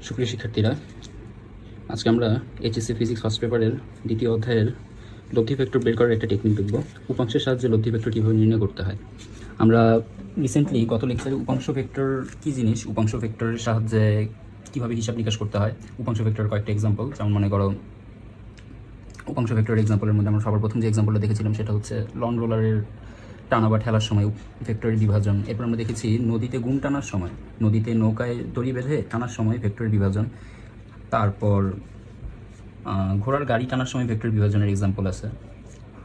সুপ্রিয় শিক্ষার্থীরা, আজকে আমরা এইচএসসি ফিজিক্স ফার্স্ট পেপারের দ্বিতীয় অধ্যায়ের লব্ধি ভেক্টর বের করার একটা টেকনিক দেখব। উপাংশের সাহায্যে লব্ধি ভেক্টর কীভাবে নির্ণয় করতে হয়। আমরা রিসেন্টলি গত লেকচারে উপাংশ ভেক্টর কী জিনিস, উপাংশ ভেক্টরের সাহায্যে কীভাবে হিসাব নিকাশ করতে হয়, উপাংশ ভেক্টরের কয়েকটা এক্সাম্পল, যেমন মনে করো উপাংশ ভেক্টরের এক্সাম্পলের মধ্যে আমরা সবার প্রথম যে এক্সাম্পলটা দেখেছিলাম সেটা হচ্ছে লন রোলারের টানা বা ঠেলার সময় ভেক্টরের বিভাজন। এরপর আমরা দেখেছি নদীতে গুণ টানার সময়, নদীতে নৌকায় দড়ি বেঁধে টানার সময় ভেক্টরের বিভাজন। তারপর ঘোড়ার গাড়ি টানার সময় ভেক্টর বিভাজনের এক্সাম্পল আছে।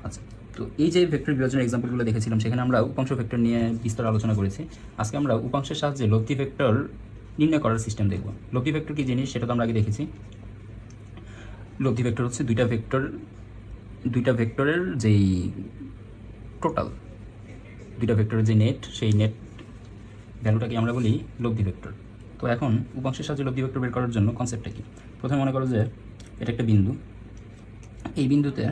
আচ্ছা, তো এই যে ভেক্টর বিভাজনের এক্সাম্পলগুলো দেখেছিলাম সেখানে আমরা উপাংশ ভেক্টর নিয়ে বিস্তার আলোচনা করেছি। আজকে আমরা উপাংশের সাহায্যে লব্ধি ভেক্টর নির্ণয় করার সিস্টেম দেখব। লব্ধি ভেক্টর কী জিনিস সেটা তো আমরা আগে দেখেছি। লব্ধি ভেক্টর হচ্ছে দুইটা ভেক্টরের যেই টোটাল, দুইটা ভেক্টরের যে নেট, সেই নেট ভ্যালুটাকে আমরা বলি লব্ধি ভেক্টর। তো এখন উপাংশের সাহায্যে লব্ধি ভেক্টর বের করার জন্য কনসেপ্টটা কি? প্রথমে মনে করো যে এটা একটা বিন্দু, এই বিন্দুতে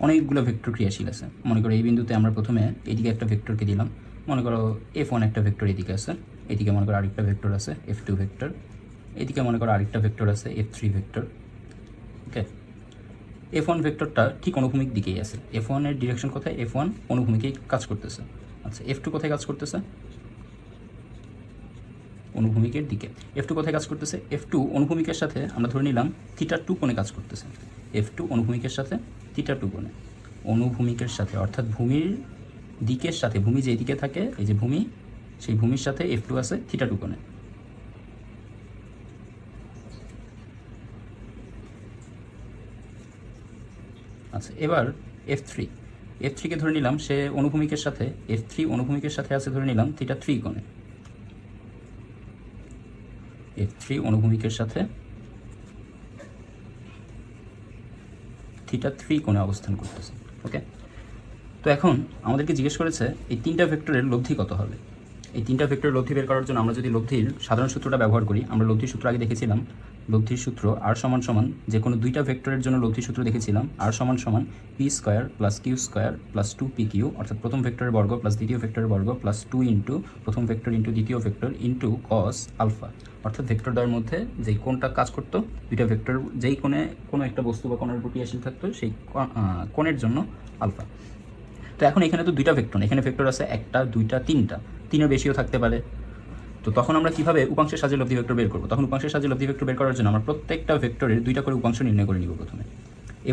অনেকগুলো ভেক্টর ক্রিয়াশীল আছে। মনে করো এই বিন্দুতে আমরা প্রথমে এদিকে একটা ভেক্টরকে দিলাম, মনে করো F1 একটা ভেক্টর এদিকে আছে, এদিকে মনে করো আরেকটা ভেক্টর আছে F2 ভেক্টর, এদিকে মনে করো আরেকটা ভেক্টর আছে F3 ভেক্টর। ওকে, F1 ভেক্টরটা ঠিক অনুভূমিক দিকেই আছে। F1 এর ডিরেকশন কোথায়? F1 অনুভূমিকেই কাজ করতেছে। আচ্ছা, F2 কোথায় কাজ করতেছে? অনুভূমিকের দিকে। F2 কোথায় কাজ করতেছে? F2 অনুভূমিকের সাথে আমরা ধরে নিলাম θ2 কোণে কাজ করতেছে। F2 অনুভূমিকের সাথে θ2 কোণে, অনুভূমিকের সাথে অর্থাৎ ভূমির দিকের সাথে, ভূমি যে দিকে থাকে, এই যে ভূমি, সেই ভূমির সাথে F2 আছে θ2 কোণে। আচ্ছা, এবার F3কে ধরে নিলাম সে অনুভূমিকের সাথে, F3 অনুভূমিকের সাথে আছে ধরে নিলাম θ3 কোণে। F3 অনুভূমিকের সাথে θ3 কোণে অবস্থান করতেছে। ওকে, তো এখন আমাদেরকে জিজ্ঞেস করেছে এই তিনটা ভেক্টরের লব্ধি কত হবে। এই তিনটা ভেক্টরের লব্ধি বের করার জন্য আমরা যদি লব্ধির সাধারণ সূত্রটা ব্যবহার করি, আমরা লব্ধির সূত্র আগে দেখেছিলাম। লব্ধির সূত্র R সমান যে কোনো দুইটা ভেক্টরের জন্য লব্ধির সূত্র দেখেছিলাম, R সমান p² + q² + 2pq, অর্থাৎ প্রথম ভেক্টরের বর্গ প্লাস দ্বিতীয় ভেক্টরের বর্গ প্লাস 2 ইন্টু প্রথম ভেক্টর ইন্টু দ্বিতীয় ভেক্টর ইন্টু cos আলফা। অর্থাৎ ভেক্টর দ্বয়ের মধ্যে যেই কোণটা কাজ করতো, দুইটা ভেক্টর যেই কোণে কোনো একটা বস্তু বা কোণের উপর ক্রিয়াশীল থাকতো, সেই কোণের জন্য আলফা। তো এখন এখানে তো দুইটা ভেক্টর, এখানে ভেক্টর আছে একটা, দুইটা, তিনটা, তিনের বেশিও থাকতে পারে। তো তখন আমরা কীভাবে উপাংশের সাহায্যে লব্ধি ভেক্টর বের করবো? তখন উপাংশের সাহায্যে লব্ধি ভেক্টর বের করার জন্য আমরা প্রত্যেকটা ভেক্টরের দুইটা করে উপাংশ নির্ণয় করে নিব। প্রথমে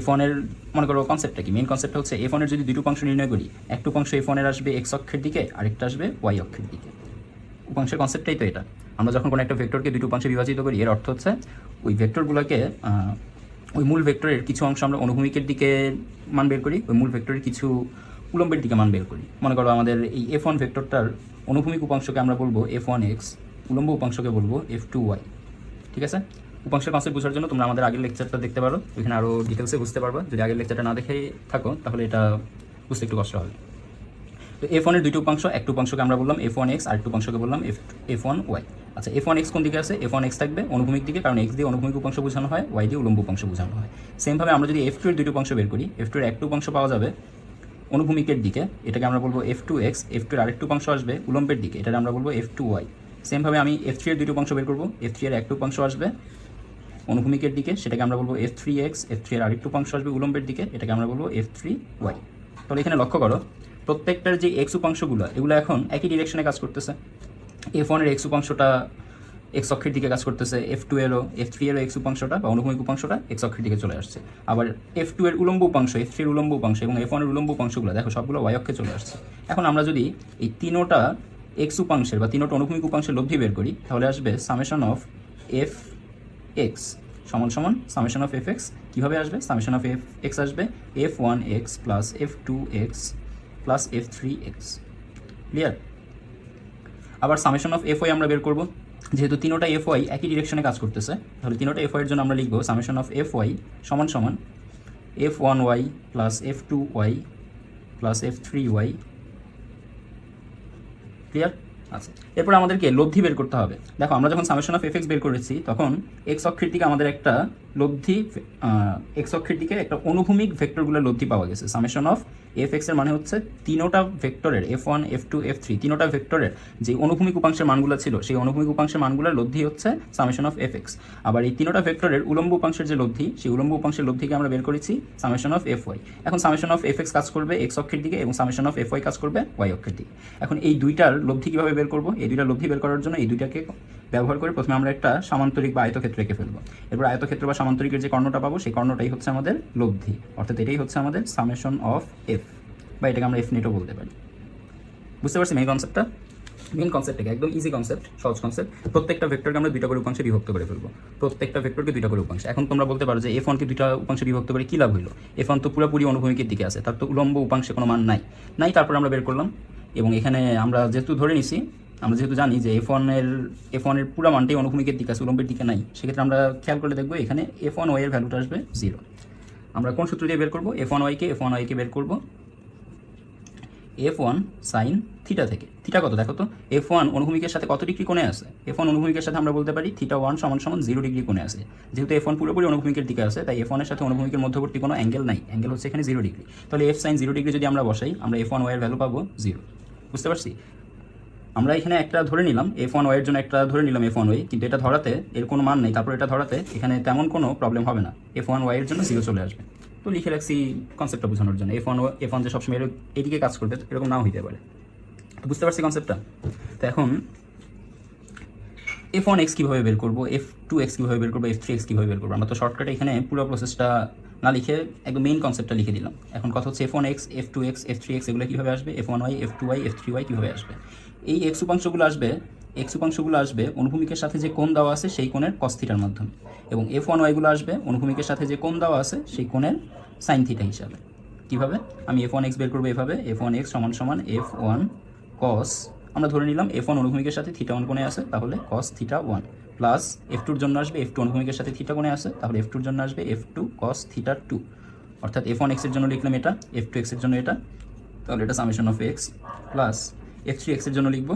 F1 এর মনে করো কনসেপ্টটা কি, মেইন কনসেপ্টটা হচ্ছে F1 এর যদি দুটো উপাংশ নির্ণয় করি, একটা উপাংশ F1 এর আসবে x অক্ষের দিকে, আরেকটা আসবে y অক্ষের দিকে। উপাংশের কনসেপ্টটাই তো এটা। আমরা যখন কোনো একটা ভেক্টরকে দুটো উপাংশে বিভাজিত করি, এর অর্থ হচ্ছে ওই ভেক্টরগুলোকে, ওই মূল ভেক্টরের কিছু অংশ আমরা অনুভূমিকের দিকে মান বের করি, ওই মূল ভেক্টরের কিছু উলম্বের দিকে মান বের করি। মনে করো আমাদের এই F1 ভেক্টরটার অনুভূমিক উপাংশকে আমরা বলবো F1x, উলম্ব উপাংশকে বলবো F2y। ঠিক আছে, উপাংশের কনসেপ্ট বোঝার জন্য তোমরা আমাদের আগের লেকচারটা দেখতে পারো, ওইখানে আরও ডিটেলসে বুঝতে পারবা। যদি আগের লেকচারটা না দেখে থাকো তাহলে এটা বুঝতে একটু কষ্ট হবে। তো F1 এর দুইটা উপাংশ, একটা উপাংশকে আমরা বললাম F1x, আর একটা উপাংশকে বললাম F1y। আচ্ছা, F1x কোন দিকে আছে? F1x থাকবে অনুভূমিক দিকে, কারণ x দিয়ে অনুভূমিক উপাংশ বোঝানো হয়, y দিয়ে উলম্ব উপাংশ বোঝানো হয়। সেমভাবে আমরা যদি F2 এর দুটো উপাংশ বের করি, F2 এর একটা উপাংশ পাওয়া যাবে অনুভূমিকের দিকে, এটাকে আমরা বলবো F2x, F2 এর আরেকটা উপাংশ আসবে উলম্বের দিকে, এটাকে আমরা বলবো F2y। সেমভাবে আমি F3 এর দুটো উপাংশ বের করবো, F3 এর একটা উপাংশ আসবে অনুভূমিকের দিকে, সেটাকে আমরা বলবো F3x, F3 এর আরেকটা উপাংশ আসবে উলম্বের দিকে, এটাকে আমরা বলবো F3y। তাহলে এখানে লক্ষ্য করো প্রত্যেকটার যে এক্স উপাংশগুলো, এগুলো এখন একই ডিরেকশনে কাজ করতেছে। F1 এর এক্স উপাংশটা এক্স অক্ষের দিকে কাজ করতেছে, F2 এরও, F3 এরও এক্স উপাংশটা বা অনুভূমিক উপাংশটা এক্স অক্ষের দিকে চলে আসছে। আবার F2 এর উলম্ব উপাংশ, F3 এর উলম্ব উপাংশ এবং F1 এর উলম্ব উপাংশগুলো দেখো সবগুলো y অক্ষে চলে আসছে। এখন আমরা যদি এই তিনোটা এক্স উপাংশের বা তিনোটা অনুভূমিক উপাংশের লব্ধি বের করি, তাহলে আসবে summation of fx summation of fx। কীভাবে আসবে? সামেশন অফ fx আসবে F1x plus F2x plus F3x। Clear? আবার সামেশন অফ Fy আমরা বের করব, যেহেতু তিনোটা Fy একই ডিরেকশনে কাজ করতেছে, তাহলে তিনোটা Fy এর জন্য আমরা লিখব সামেশন অফ Fy সমান F1y plus F2y plus F3y। Clear? আচ্ছা, এরপর আমাদেরকে লব্ধি বের করতে হবে। দেখো আমরা যখন সামেশন অফ fx বের করেছি, তখন এক্স অক্ষের দিকে আমাদের একটা লব্ধি, এক্স অক্ষের দিকে একটা অনুভূমিক ভেক্টরগুলোর লব্ধি পাওয়া গেছে, সামেশন অফ এফ এক্সের মানে হচ্ছে তিনোটা ভেক্টরের F1 F2 F3 তিনোটা ভেক্টরের যে অনুভূমিক উপাংশের মানগুলো ছিল সেই অনুভূমিক উপাংশের মানগুলোর লব্ধি হচ্ছে সামেশন অফ এফ এক্স। আবার এই তিনোটা ভেক্টরের উলম্ব উপাংশের যে লব্ধি সেই উলম্ব উপাংশের লব্ধিকে আমরা বের করেছি সামেশন অফ এফ ওয়াই। এখন সামেশন অফ এফ এক্স কাজ করবে এক্স অক্ষের দিকে এবং সামেশন অফ এফ ওয়াই কাজ করবে ওয়াই অক্ষের দিকে। এখন এই দুইটার লব্ধি কীভাবে বের করবো? এই দুইটার লব্ধি বের করার জন্য এই দুইটাকে ব্যবহার করে প্রথমে আমরা একটা সামান্তরিক বা আয়তক্ষেত্র এঁকে ফেলবো। এরপর আয়তক্ষেত্র বা সামান্তরিকের যে কর্ণটা পাবো সেই কর্ণটাই হচ্ছে আমাদের লব্ধি, অর্থাৎ এটাই হচ্ছে আমাদের সামেশন অফ এফ, বা এটাকে আমরা এফ নেটও বলতে পারি। বুঝতে পারছি মেইন কনসেপ্টটা? মেইন কনসেপ্টটাকে একদম ইজি কনসেপ্ট, সহজ কনসেপ্ট। প্রত্যেকটা ভেক্টরকে আমরা দুইটা করে উপাংশে বিভক্ত করে ফেলবো, প্রত্যেকটা ভেক্টরকে দুইটা করে উপাংশ। এখন তোমরা বলতে পারো যে এফ ওয়ানকে দুইটা উপাংশে বিভক্ত করে কী লাভ হইলো? এফ ওয়ান তো পুরোপুরি অনুভূমিকের দিকে আছে, তার তো উলম্ব উপাংশে কোনো মান নাই, তারপর আমরা বের করলাম। এবং এখানে আমরা যেহেতু ধরে নিছি, আমরা যেহেতু জানি যে এফ ওয়ানের পুরো মানটাই অনুভূমিকের দিকে আছে, উলম্বের দিকে নাই, সেক্ষেত্রে আমরা খেয়াল করে দেখবো এখানে এফ ওয়ান ওয়াই এর ভ্যালুটা আসবে 0। আমরা কোন সূত্র দিয়ে বের করবো? এফ ওয়ান ওয়াইকে বের করবো F1 সাইন থিটা থেকে। থিটা কত দেখো তো? F1 অনুভূমিকের সাথে কত ডিগ্রি কোণে আছে? F1 অনুভূমিকের সাথে আমরা বলতে পারি θ1 = 0 ডিগ্রি কোণে আছে। যেহেতু F1 পুরোপুরি অনুভূমিকের দিকে আছে, তাই F1 এর সাথে অনুভূমিকের মধ্যবর্তী কোনো অ্যাঙ্গেল নাই, অ্যাঙ্গেল হচ্ছে এখানে 0 ডিগ্রি। তাহলে F sin 0 ডিগ্রি যদি আমরা বসাই, আমরা F1 y এর ভ্যালু পাবো 0। বুঝতে পারছি? আমরা এখানে একটা ধরে নিলাম F1 y এর জন্য একটা ধরে নিলাম F1 y, কিন্তু এটা ধরাতে এর কোনো মান নেই, তারপর এটা ধরাতে এখানে তেমন কোনো প্রবলেম হবে না, F1 y এর জন্য 0 চলে আসবে। তো লিখে রাখছি কনসেপ্টটা বোঝানোর জন্য। F1 যে সবসময় এদিকে কাজ করবে এরকম নাও হইতে পারে। তো বুঝতে পারছি কনসেপ্টটা? তো এখন F1x কীভাবে বের করবো, F2x কীভাবে বের করবো, F3x কীভাবে বের করবো? আমরা তো শর্টকাটে এখানে পুরো প্রসেসটা না লিখে একদম মেইন কনসেপ্টটা লিখে দিলাম। এখন কথা হচ্ছে F1x, F2x, F3x এগুলো কীভাবে আসবে? F1y, F2y, F3y কীভাবে আসবে? এই x উপাংশগুলো আসবে অনুভূমিকের সাথে যে কোণ দেওয়া আছে সেই কোণের cos থিটার মাধ্যমে, এবং F1y গুলো আসবে অনুভূমিকের সাথে যে কোণ দেওয়া আছে সেই কোণের sin থিটা হিসাবে। কিভাবে? আমি F1x বের করবো এভাবে, F1x = F1 cos, আমরা ধরে নিলাম F1 অনুভূমিকের সাথে θ1 কোণে আছে, তাহলে cos θ1, প্লাস F2 এর জন্য আসবে F2 অনুভূমিকের সাথে θ কোণে আছে, তাহলে F2 এর জন্য আসবে F2 cos θ2। অর্থাৎ F1x এর জন্য লিখলাম এটা, F2x এর জন্য এটা, তাহলে এটা summation of x, plus F3x এর জন্য লিখবো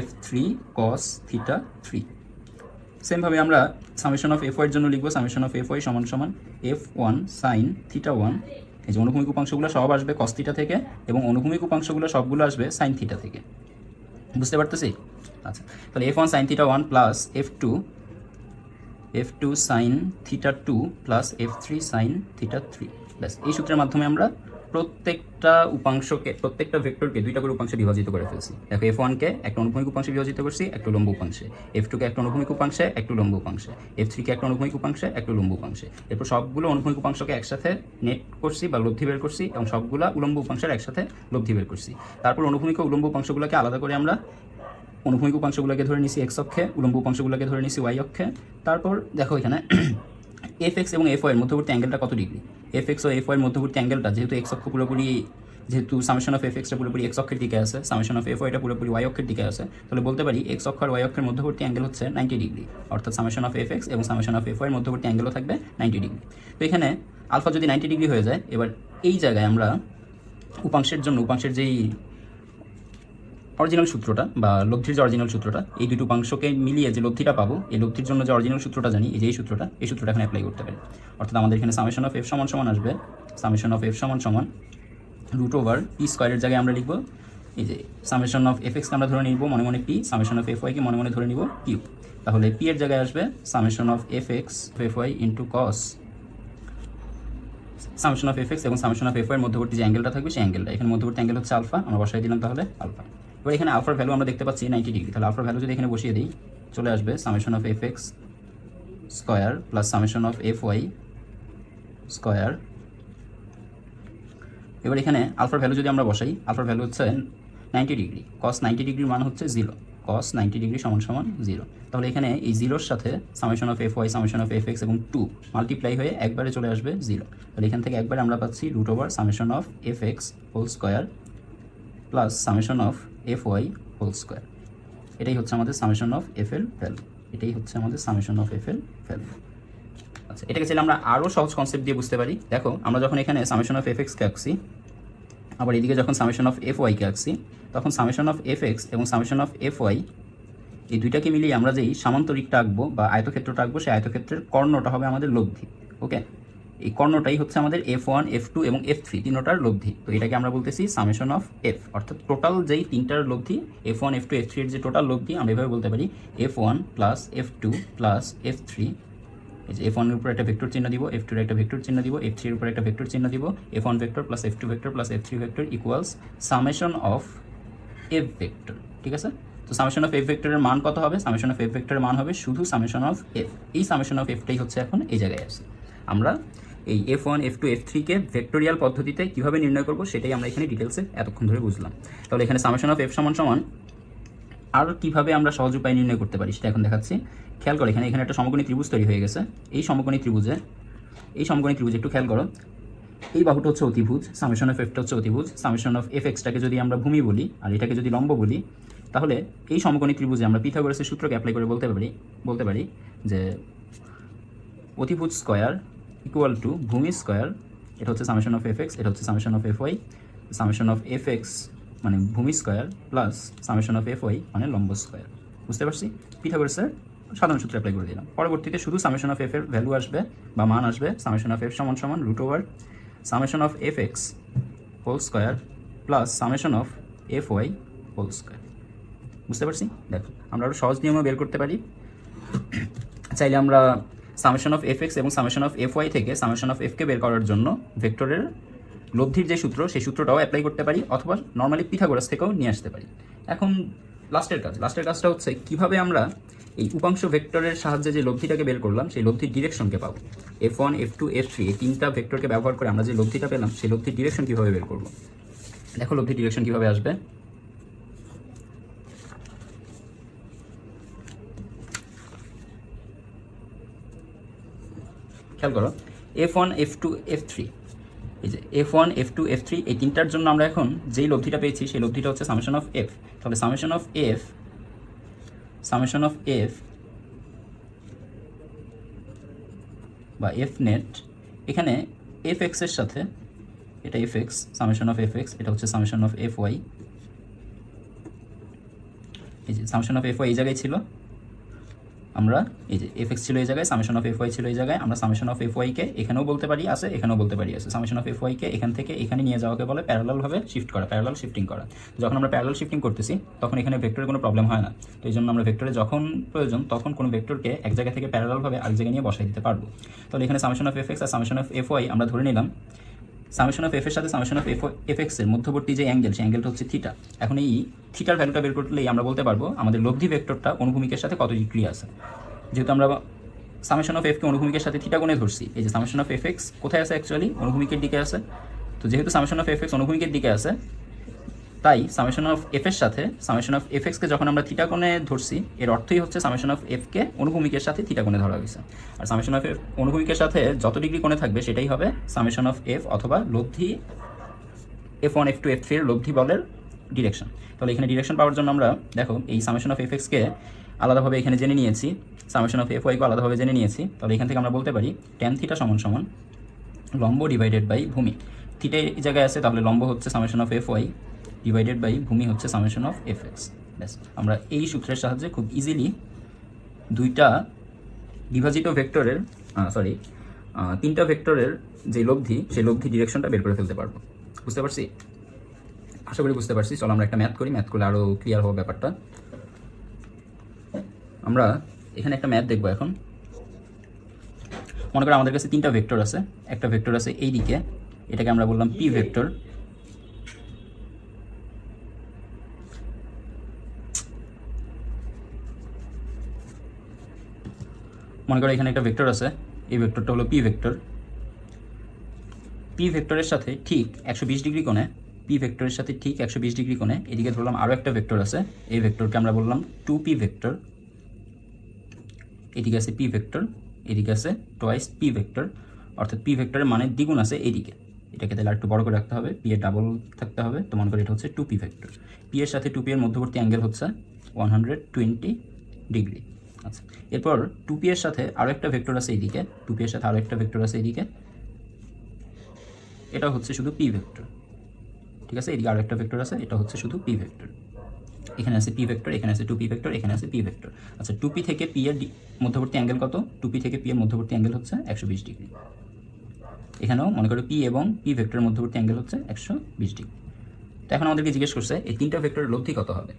F3 cos θ3। সেমভাবে আমরা সামেশন অফ Fy এর জন্য লিখবো summation of Fy = F1 sin θ1। এই যে অনুভূমিক উপাংশগুলো সব আসবে cos θ থেকে, এবং অনুভূমিক উপাংশগুলো সবগুলো আসবে sin θ থেকে। বুঝতে পারতেছি? আচ্ছা, তাহলে F1 sin θ1 plus F2 sin θ2 plus F3 sin θ3, ব্যাস এই সূত্রের মাধ্যমে আমরা প্রত্যেকটা ভেক্টরকে দুইটা করে উপাংশে বিভাজিত করে ফেলছি। দেখো F1কে একটা অনুভূমিক উপাংশে বিভাজিত করছি, একটা উলম্ব উপাংশে, F2কে একটা অনুভূমিক উপাংশে, একটা উলম্ব উপাংশে, F3কে একটা অনুভূমিক উপাংশে, একটা উলম্ব উপাংশে। এরপর সবগুলো অনুভূমিক উপাংশকে একসাথে নেট করছি বা লব্ধি বের করছি, এবং সবগুলো উলম্ব উপাংশের একসাথে লব্ধি বের করছি। তারপর অনুভূমিক ও উলম্ব উপাংশগুলোকে আলাদা করে আমরা অনুভূমিক উপাংশগুলোকে ধরে নিছি x অক্ষে, উলম্ব উপাংশগুলোকে ধরে নিছি y অক্ষে। তারপর দেখো এখানে fx এবং fy এর মধ্যবর্তী অ্যাঙ্গেলটা কত ডিগ্রি? fx ও fy এর মধ্যবর্তী অ্যাঙ্গেলটা যেহেতু x অক্ষ পুরোপুরি, যেহেতু সামেশন অফ fx টা পুরোপুরি x অক্ষের দিকে আছে, সামেশন অফ fy টা পুরোপুরি y অক্ষের দিকে আছে, তাহলে বলতে পারি x অক্ষ আর y অক্ষের মধ্যবর্তী অ্যাঙ্গেল হচ্ছে 90 ডিগ্রি। অর্থাৎ সামেশন অফ fx এবং সামেশন অফ fy এর মধ্যবর্তী অ্যাঙ্গেলও থাকবে 90 ডিগ্রি। তো এখানে আলফা যদি 90 ডিগ্রি হয়ে যায়, এবার এই জায়গায় আমরা উপাংশের যেই অরিজিনাল সূত্রটা বা লব্ধির যে অরিজিনাল সূত্রটা, এই দুটো উপাংশকে মিলিয়ে যে লব্ধিটা পাবো, এই লব্ধির জন্য যে অরিজিনাল সূত্রটা জানি, এই যে এই সূত্রটা এখানে অ্যাপ্লাই করতে পারি। অর্থাৎ আমাদের এখানে সামেশন অফ f সমান আসবে সামেশন অফ f সমান √p² এর জায়গায় আমরা লিখবো এই যে সামেশন অফ fx কে আমরা ধরে নিব মনে মনে p, সামেশন অফ fy কে মনে মনে ধরে নিব q। তাহলে p এর জায়গায় আসবে summation of fx fy into cos summation of fx এবং সামেশন অফ fy এর মধ্যবর্তী যে অ্যাঙ্গেলটা থাকবে সেই অ্যাঙ্গেলটা, এখানে মধ্যবর্তী অ্যাঙ্গেল হচ্ছে আলফা, আমরা বসাই দিলাম তাহলে আলফা। এবার এখানে আলফার ভ্যালু আমরা দেখতে পাচ্ছি 90 ডিগ্রি, তাহলে আলফার ভ্যালু যদি এখানে বসিয়ে দিই, চলে আসবে summation of fx square plus summation of fy square. এবার এখানে আলফার ভ্যালু যদি আমরা বসাই, আলফার ভ্যালু হচ্ছে 90 ডিগ্রি, cos 90 ডিগ্রির মান হচ্ছে 0, cos 90 ডিগ্রি = 0। তাহলে এখানে এই 0-র সাথে summation of fy, summation of fx এবং 2 মাল্টিপ্লাই হয়ে একবারে চলে আসবে 0। তাহলে এখান থেকে একবারে আমরা পাচ্ছি √summation of fx whole square plus summation of fy whole square. এটাই হচ্ছে আমাদের সামেশন অফ f এর ভ্যালু, আচ্ছা, এটাকে চাইলে আমরা আরও সহজ কনসেপ্ট দিয়ে বুঝতে পারি। দেখো আমরা যখন এখানে সামেশন অফ fx কে আঁকছি, আবার এদিকে যখন সামেশন অফ fy কে আঁকছি, তখন সামেশন অফ fx এবং সামেশন অফ fy এই দুইটাকে মিলিয়ে আমরা যেই সামান্তরিকটা আঁকবো বা আয়তক্ষেত্রটা আঁকবো, সেই আয়তক্ষেত্রের কর্ণটা হবে আমাদের লব্ধি। ওকে, এই কর্ণটাই হচ্ছে আমাদের F1 F2 এবং F3 তিনটার লব্ধি। তো এটাকে আমরা বলতেছি সামেশন অফ এফ, অর্থাৎ টোটাল যেই তিনটার লব্ধি F1 F2 F3 এর যে টোটাল লব্ধি আমরা এভাবে বলতে পারি F1 plus F2 plus F3। এই যে F1 এর উপর একটা ভেক্টর চিহ্ন দিব, F2 এর একটা ভেক্টর চিহ্ন দিব, F3 এর উপর একটা ভেক্টর চিহ্ন দিব, F1 vector plus F2 vector plus F3 vector equals summation of F vector. ঠিক আছে, তো সামেশন অফ এফ ভেক্টরের মান কত হবে? সামেশন অফ এফ ভেক্টরের মান হবে শুধু সামেশন অফ এফ। এই সামেশন অফ এফটাই হচ্ছে এখন এই জায়গায় আছে। আমরা এই F1 F2 F3কে ভেক্টোরিয়াল পদ্ধতিতে কীভাবে নির্ণয় করব সেটাই আমরা এখানে ডিটেলসে এতক্ষণ ধরে বুঝলাম। তাহলে এখানে সামেশন অফ এফ সমান সমান আর কীভাবে আমরা সহজ উপায় নির্ণয় করতে পারি সেটা এখন দেখাচ্ছি। খেয়াল করো, এখানে একটা সমকোণী ত্রিভুজ তৈরি হয়ে গেছে। এই সমকোণী ত্রিভুজে একটু খেয়াল করো, এই বাহুটা হচ্ছে অতিভুজ, সামেশন অফ এফটা হচ্ছে অতিভুজ। সামেশন অফ এফ এক্সটাকে যদি আমরা ভূমি বলি আর এটাকে যদি লম্ব বলি, তাহলে এই সমকোণী ত্রিভুজে আমরা পিথাগোরাসের সূত্রকে অ্যাপ্লাই করে বলতে পারি যে অতিভুজ স্কয়ার ইকুয়াল টু ভূমি স্কয়ার, এটা হচ্ছে সামেশন অফ এফ এক্স, এটা হচ্ছে summation of F y. Summation of F x মানে ভূমি square plus summation of F y মানে লম্ব স্কয়ার। বুঝতে পারছি? পিথাগোরাসের সাধারণ সূত্র অ্যাপ্লাই করে দিলাম। পরবর্তীতে শুধু সামেশন অফ এফ এর ভ্যালু আসবে বা মান আসবে সামেশন অফ এফ সমান সমান root over summation of F X whole square plus summation of F Y whole square. বুঝতে পারছি? দেখো, আমরা আরও সহজ নিয়মও বের করতে পারি। চাইলে আমরা সামেশন অফ এফ এক্স এবং সামেশন অফ এফ ওয়াই থেকে সামেশন অফ এফকে বের করার জন্য ভেক্টরের লব্ধির যে সূত্র সেই সূত্রটাও অ্যাপ্লাই করতে পারি, অথবা নর্মালি পিথাগোরাস থেকেও নিয়ে আসতে পারি। এখন লাস্টের কাজটা হচ্ছে কিভাবে আমরা এই উপাংশ ভেক্টরের সাহায্যে যে লব্ধিটাকে বের করলাম সেই লব্ধির ডিরেকশনকে পাবো। F1 F2 F3 এই তিনটা ভেক্টরকে ব্যবহার করে আমরা যে লব্ধিটা পেলাম সেই লব্ধির ডিরেকশন কীভাবে বের করব। দেখো লব্ধির ডিরেকশন কীভাবে আসবে। খেয়াল করো, F1 F2 F3, এই যে F1 F2 F3 এই তিনটার জন্য আমরা এখন যেই লব্ধিটা পেয়েছি সেই লব্ধিটা হচ্ছে সামেশন অফ এফ। তাহলে সামেশন অফ এফ বা এফ নেট, এখানে এফ এক্সের সাথে এটা F x, summation of F x, এটা হচ্ছে সামেশন অফ এফ ওয়াই। এই যে সামেশন অফ এফ ওয়াই এই জায়গায় ছিল, আমরা এই যে এফ এক্স ছিল এই জায়গায়, সামেশন অফ এফ ওয়াই ছিল এই জায়গায়। আমরা সামেশন অফ এফ ওয়াইকে এখানেও বলতে পারি আছে, এখানেও বলতে পারি আছে। সামেশন অফ এফ ওয়াইকে এখান থেকে এখানে নিয়ে যাওয়াকে বলে প্যারালালভাবে শিফট করা, প্যারালাল শিফটিং করা। যখন আমরা প্যারালাল শিফটিং করতেছি তখন এখানে ভেক্টরের কোনো প্রবলেম হয় না। তো এই জন্য আমরা ভেক্টরে যখন প্রয়োজন তখন কোনো ভেক্টরকে এক জায়গা থেকে প্যারালালভাবে আরেক জায়গায় নিয়ে বসাই দিতে পারবো। তাহলে এখানে সামেশন অফ এফ এক্স আর সামেশন অফ এফ ওয়াই আমরা ধরে নিলাম। সামেশন অফ এফ এর সাথে সামেশন অফ এফ এক্সের মধ্যবর্তী যে অ্যাঙ্গেল, সেই অ্যাঙ্গেলটা হচ্ছে থিটা। এখন এই থিটার ভ্যালুটা বের করলেই আমরা বলতে পারবো আমাদের লব্ধি ভেক্টরটা অনুভূমিকের সাথে কত ডিগ্রি আছে। যেহেতু আমরা সামেশন অফ এফকে অনুভূমিকের সাথে থিটা কোণে ধরছি, এই যে সামেশন অফ এফ এক্স কোথায় আছে? অ্যাকচুয়ালি অনুভূমিকের দিকে আছে। তো যেহেতু সামেশন অফ এফ এক্স অনুভূমিকের দিকে আছে, তাই সামেশন অফ এফ এর সাথে সামেশন অফ এফ এক্সকে যখন আমরা থিটা কোণে ধরছি এর অর্থই হচ্ছে সামেশন অফ এফকে অনুভূমিকের সাথে থিটা কোণে ধরা হয়েছে। আর সামেশন অফ এফ অনুভূমিকের সাথে যত ডিগ্রি কোণে থাকবে সেটাই হবে সামেশন অফ এফ অথবা লব্ধি F1 F2 F3 এর লব্ধি বলের ডিরেকশন। তাহলে এখানে ডিরেকশন পাওয়ার জন্য আমরা দেখো এই সামেশন অফ এফ এক্সকে আলাদাভাবে এখানে জেনে নিয়েছি, সামেশন অফ এফ ওয়াইকে আলাদাভাবে জেনে নিয়েছি। তাহলে এখান থেকে আমরা বলতে পারি ট্যান থিটা সমান সমান লম্ব ডিভাইডেড বাই ভূমি। থিটা এই জায়গায় আছে, তাহলে লম্ব হচ্ছে summation of F Y divided by ভূমি হচ্ছে সামেশন অফ এফ এক্স। ব্যাস, আমরা এই সূত্রের সাহায্যে খুব ইজিলি দুইটা বিভাজিত ভেক্টরের তিনটা ভেক্টরের যে লব্ধি সেই লব্ধি ডিরেকশনটা বের করে ফেলতে পারবো। বুঝতে পারছি? আশা করি বুঝতে পারছি। চলো আমরা একটা ম্যাথ করি, ম্যাথ করলে আরও ক্লিয়ার হবে ব্যাপারটা। আমরা এখানে একটা ম্যাথ দেখবো এখন। মনে করো আমাদের কাছে তিনটা ভেক্টর আছে, একটা ভেক্টর আছে এই দিকে, এটাকে আমরা বললাম পি ভেক্টর। মনে করো এখানে একটা ভেক্টর আছে, এই ভেক্টরটা হলো পি ভেক্টর। পি ভেক্টরের সাথে ঠিক 120 ডিগ্রি কোণে, পি ভেক্টরের সাথে ঠিক 120 ডিগ্রি কোণে এদিকে ধরলাম আরও একটা ভেক্টর আছে, এই ভেক্টরকে আমরা বললাম 2p ভেক্টর। এদিকে আছে পি ভেক্টর, এদিকে আছে টোয়াইস পি ভেক্টর, অর্থাৎ পি ভেক্টরের মানের দ্বিগুণ আছে এইদিকে। এটাকে তাহলে একটু বড় করে রাখতে হবে, পি এর ডাবল থাকতে হবে। তো মনে করি এটা হচ্ছে 2p ভেক্টর। পি এর সাথে 2p এর মধ্যবর্তী অ্যাঙ্গেল হচ্ছে 120 ডিগ্রি। আচ্ছা, এরপর 2p এর সাথে আরও একটা ভেক্টর আছে এইদিকে, 2p এর সাথে আরও একটা ভেক্টর আছে এইদিকে, এটা হচ্ছে শুধু পি ভেক্টর। ঠিক আছে, এদিকে আরও একটা ভেক্টর আছে, এটা হচ্ছে শুধু পি ভেক্টর। এখানে আছে পি ভেক্টর, এখানে আছে 2p ভেক্টর, এখানে আছে পি ভেক্টর। আচ্ছা, 2p থেকে পি এর মধ্যবর্তী অ্যাঙ্গেল কত? 2p থেকে পি এর মধ্যবর্তী অ্যাঙ্গেল হচ্ছে 120 ডিগ্রি। এখানেও মনে করো পি এবং পি ভেক্টরের মধ্যবর্তী অ্যাঙ্গেল হচ্ছে 120 ডিগ্রি। তো এখন আমাদেরকে জিজ্ঞেস করছে এই তিনটা ভেক্টরের লব্ধি কত হবে।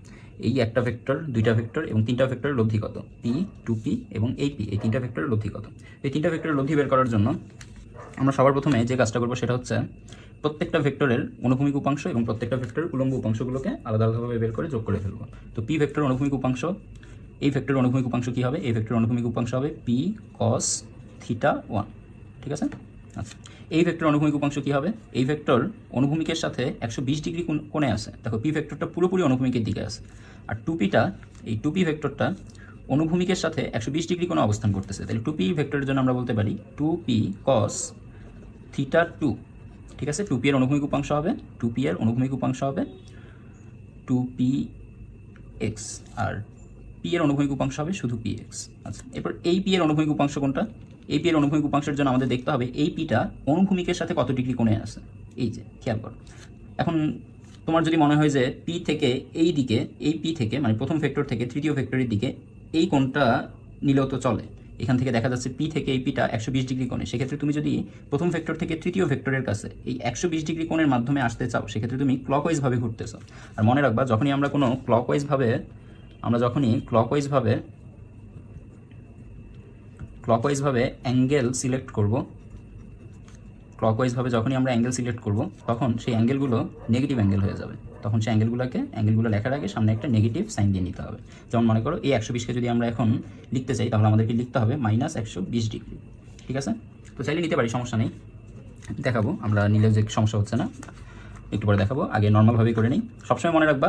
এই একটা ভেক্টর, দুইটা ভেক্টর এবং তিনটা ভেক্টরের লব্ধি কত, পি, 2p এবং এই পি, এই তিনটা ভেক্টরের লব্ধি কত। এই তিনটা ভেক্টরের লব্ধি বের করার জন্য আমরা সবার প্রথমে যে কাজটা করবো সেটা হচ্ছে প্রত্যেকটা ভেক্টরের অনুভূমিক উপাংশ এবং প্রত্যেকটা ভেক্টরের উলম্ব উপাংশগুলোকে আলাদা আলাদাভাবে বের করে যোগ করে ফেলবো। তো পি ভেক্টর অনুভূমিক উপাংশ, এই ভেক্টরের অনুভূমিক উপাংশ কী হবে, এই ভেক্টরের অনুভূমিক উপাংশ হবে পি কস থিটা 1, ঠিক আছে। আচ্ছা, এই ভেক্টর অনুভূমিক উপাংশ কী হবে, এই ভেক্টর অনুভূমিকের সাথে 120 ডিগ্রি কোণে আছে। দেখো পি ভেক্টরটা পুরোপুরি অনুভূমিকের দিকে আছে, আর 2pটা, এই 2p ভেক্টরটা অনুভূমিকের সাথে 120 ডিগ্রি কোণে অবস্থান করতেছে। তাহলে 2p ভেক্টরের জন্য আমরা বলতে পারি 2p cos থিটা 2, ঠিক আছে। 2p এর অনুভূমিক উপাংশ হবে, 2p এর অনুভূমিক উপাংশ হবে 2px, আর p এর অনুভূমিক উপাংশ হবে শুধু px। আচ্ছা, এরপর এই p এর অনুভূমিক উপাংশ কোনটা, এই p এর অনুভূমিক উপাংশের জন্য আমাদের দেখতে হবে এই pটা অনুভূমিকের সাথে কত ডিগ্রি কোণে আছে। এই যে খেয়াল করো, এখন তোমার যদি মনে হয় যে p থেকে এই দিকে, এই p থেকে মানে প্রথম ভেক্টর থেকে তৃতীয় ভেক্টরের দিকে এই কোণটা নিলেও তো চলে। এখান থেকে দেখা যাচ্ছে পি থেকে এই পিটা 120 ডিগ্রি কোণে, সেক্ষেত্রে তুমি যদি প্রথম ভেক্টর থেকে তৃতীয় ভেক্টরের কাছে এই 120 ডিগ্রি কোণের মাধ্যমে আসতে চাও, সেক্ষেত্রে তুমি ক্লকওয়াইজভাবে ঘুরতেছো। আর মনে রাখবা যখনই আমরা কোনো ক্লকওয়াইজভাবে অ্যাঙ্গেল সিলেক্ট করব, ক্লকওয়াইজভাবে যখনই আমরা অ্যাঙ্গেল সিলেক্ট করব তখন সেই অ্যাঙ্গেলগুলো নেগেটিভ অ্যাঙ্গেল হয়ে যাবে। তখন সেই অ্যাঙ্গেলগুলো লেখার আগে সামনে একটা নেগেটিভ সাইন দিয়ে নিতে হবে। যেমন মনে করো এই 120কে যদি আমরা এখন লিখতে চাই তাহলে আমাদেরকে লিখতে হবে -120 ডিগ্রি, ঠিক আছে। তো চাইলে নিতে পারি, সমস্যা নেই, দেখাবো আমরা নিলে যে সমস্যা হচ্ছে না, একটু পরে দেখাবো। আগে নর্মালভাবেই করে নিই। সবসময় মনে রাখবা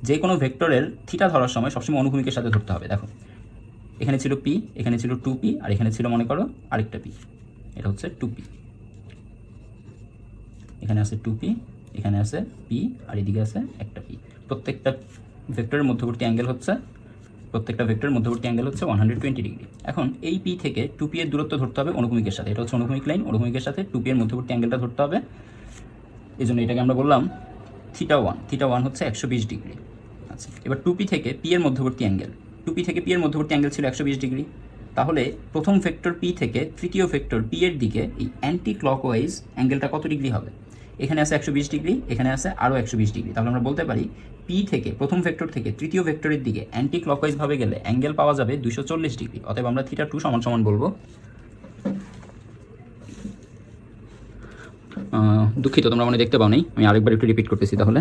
যে কোনো ভেক্টরের থিটা ধরার সময় সবসময় অনুভূমিকের সাথে ধরতে হবে। দেখো এখানে ছিল পি, এখানে ছিল 2p, আর এখানে ছিল মনে করো আরেকটা পি, এটা হচ্ছে 2p। এখানে আছে 2p, এখানে আছে p, আর এদিকে আছে একটা p। প্রত্যেকটা ভেক্টরের মধ্যবর্তী অ্যাঙ্গেল হচ্ছে 120 ডিগ্রি। এখন এই p থেকে 2p এর দূরত্ব ধরতে হবে অনুভূমিকের সাথে, এটা হচ্ছে অনুভূমিক লাইন, অনুভূমিকের সাথে 2p এর মধ্যবর্তী অ্যাঙ্গেলটা ধরতে হবে। এই জন্য এটাকে আমরা বললাম থিটা 1 হচ্ছে 120 ডিগ্রি। আচ্ছা, এবার 2p থেকে p এর মধ্যবর্তী অ্যাঙ্গেল, 2p থেকে p এর মধ্যবর্তী অ্যাঙ্গেল ছিল 120 ডিগ্রি। তাহলে প্রথম ভেক্টর p থেকে তৃতীয় ভেক্টর p এর দিকে এই অ্যান্টি ক্লকওয়াইজ অ্যাঙ্গেলটা কত ডিগ্রি হবে, এখানে আছে 120 ডিগ্রি, এখানে আছে আরও 120 ডিগ্রি। তাহলে আমরা বলতে পারি p থেকে প্রথম ভেক্টর থেকে তৃতীয় ভেক্টরের দিকে অ্যান্টি ক্লকওয়াইজভাবে গেলে অ্যাঙ্গেল পাওয়া যাবে 240 ডিগ্রি। অতএব আমরা থিটা 2 সমান বলবো। দুঃখিত, তোমরা মনে দেখতে পাও নাই, আমি আরেকবার একটু রিপিট করতেছি। তাহলে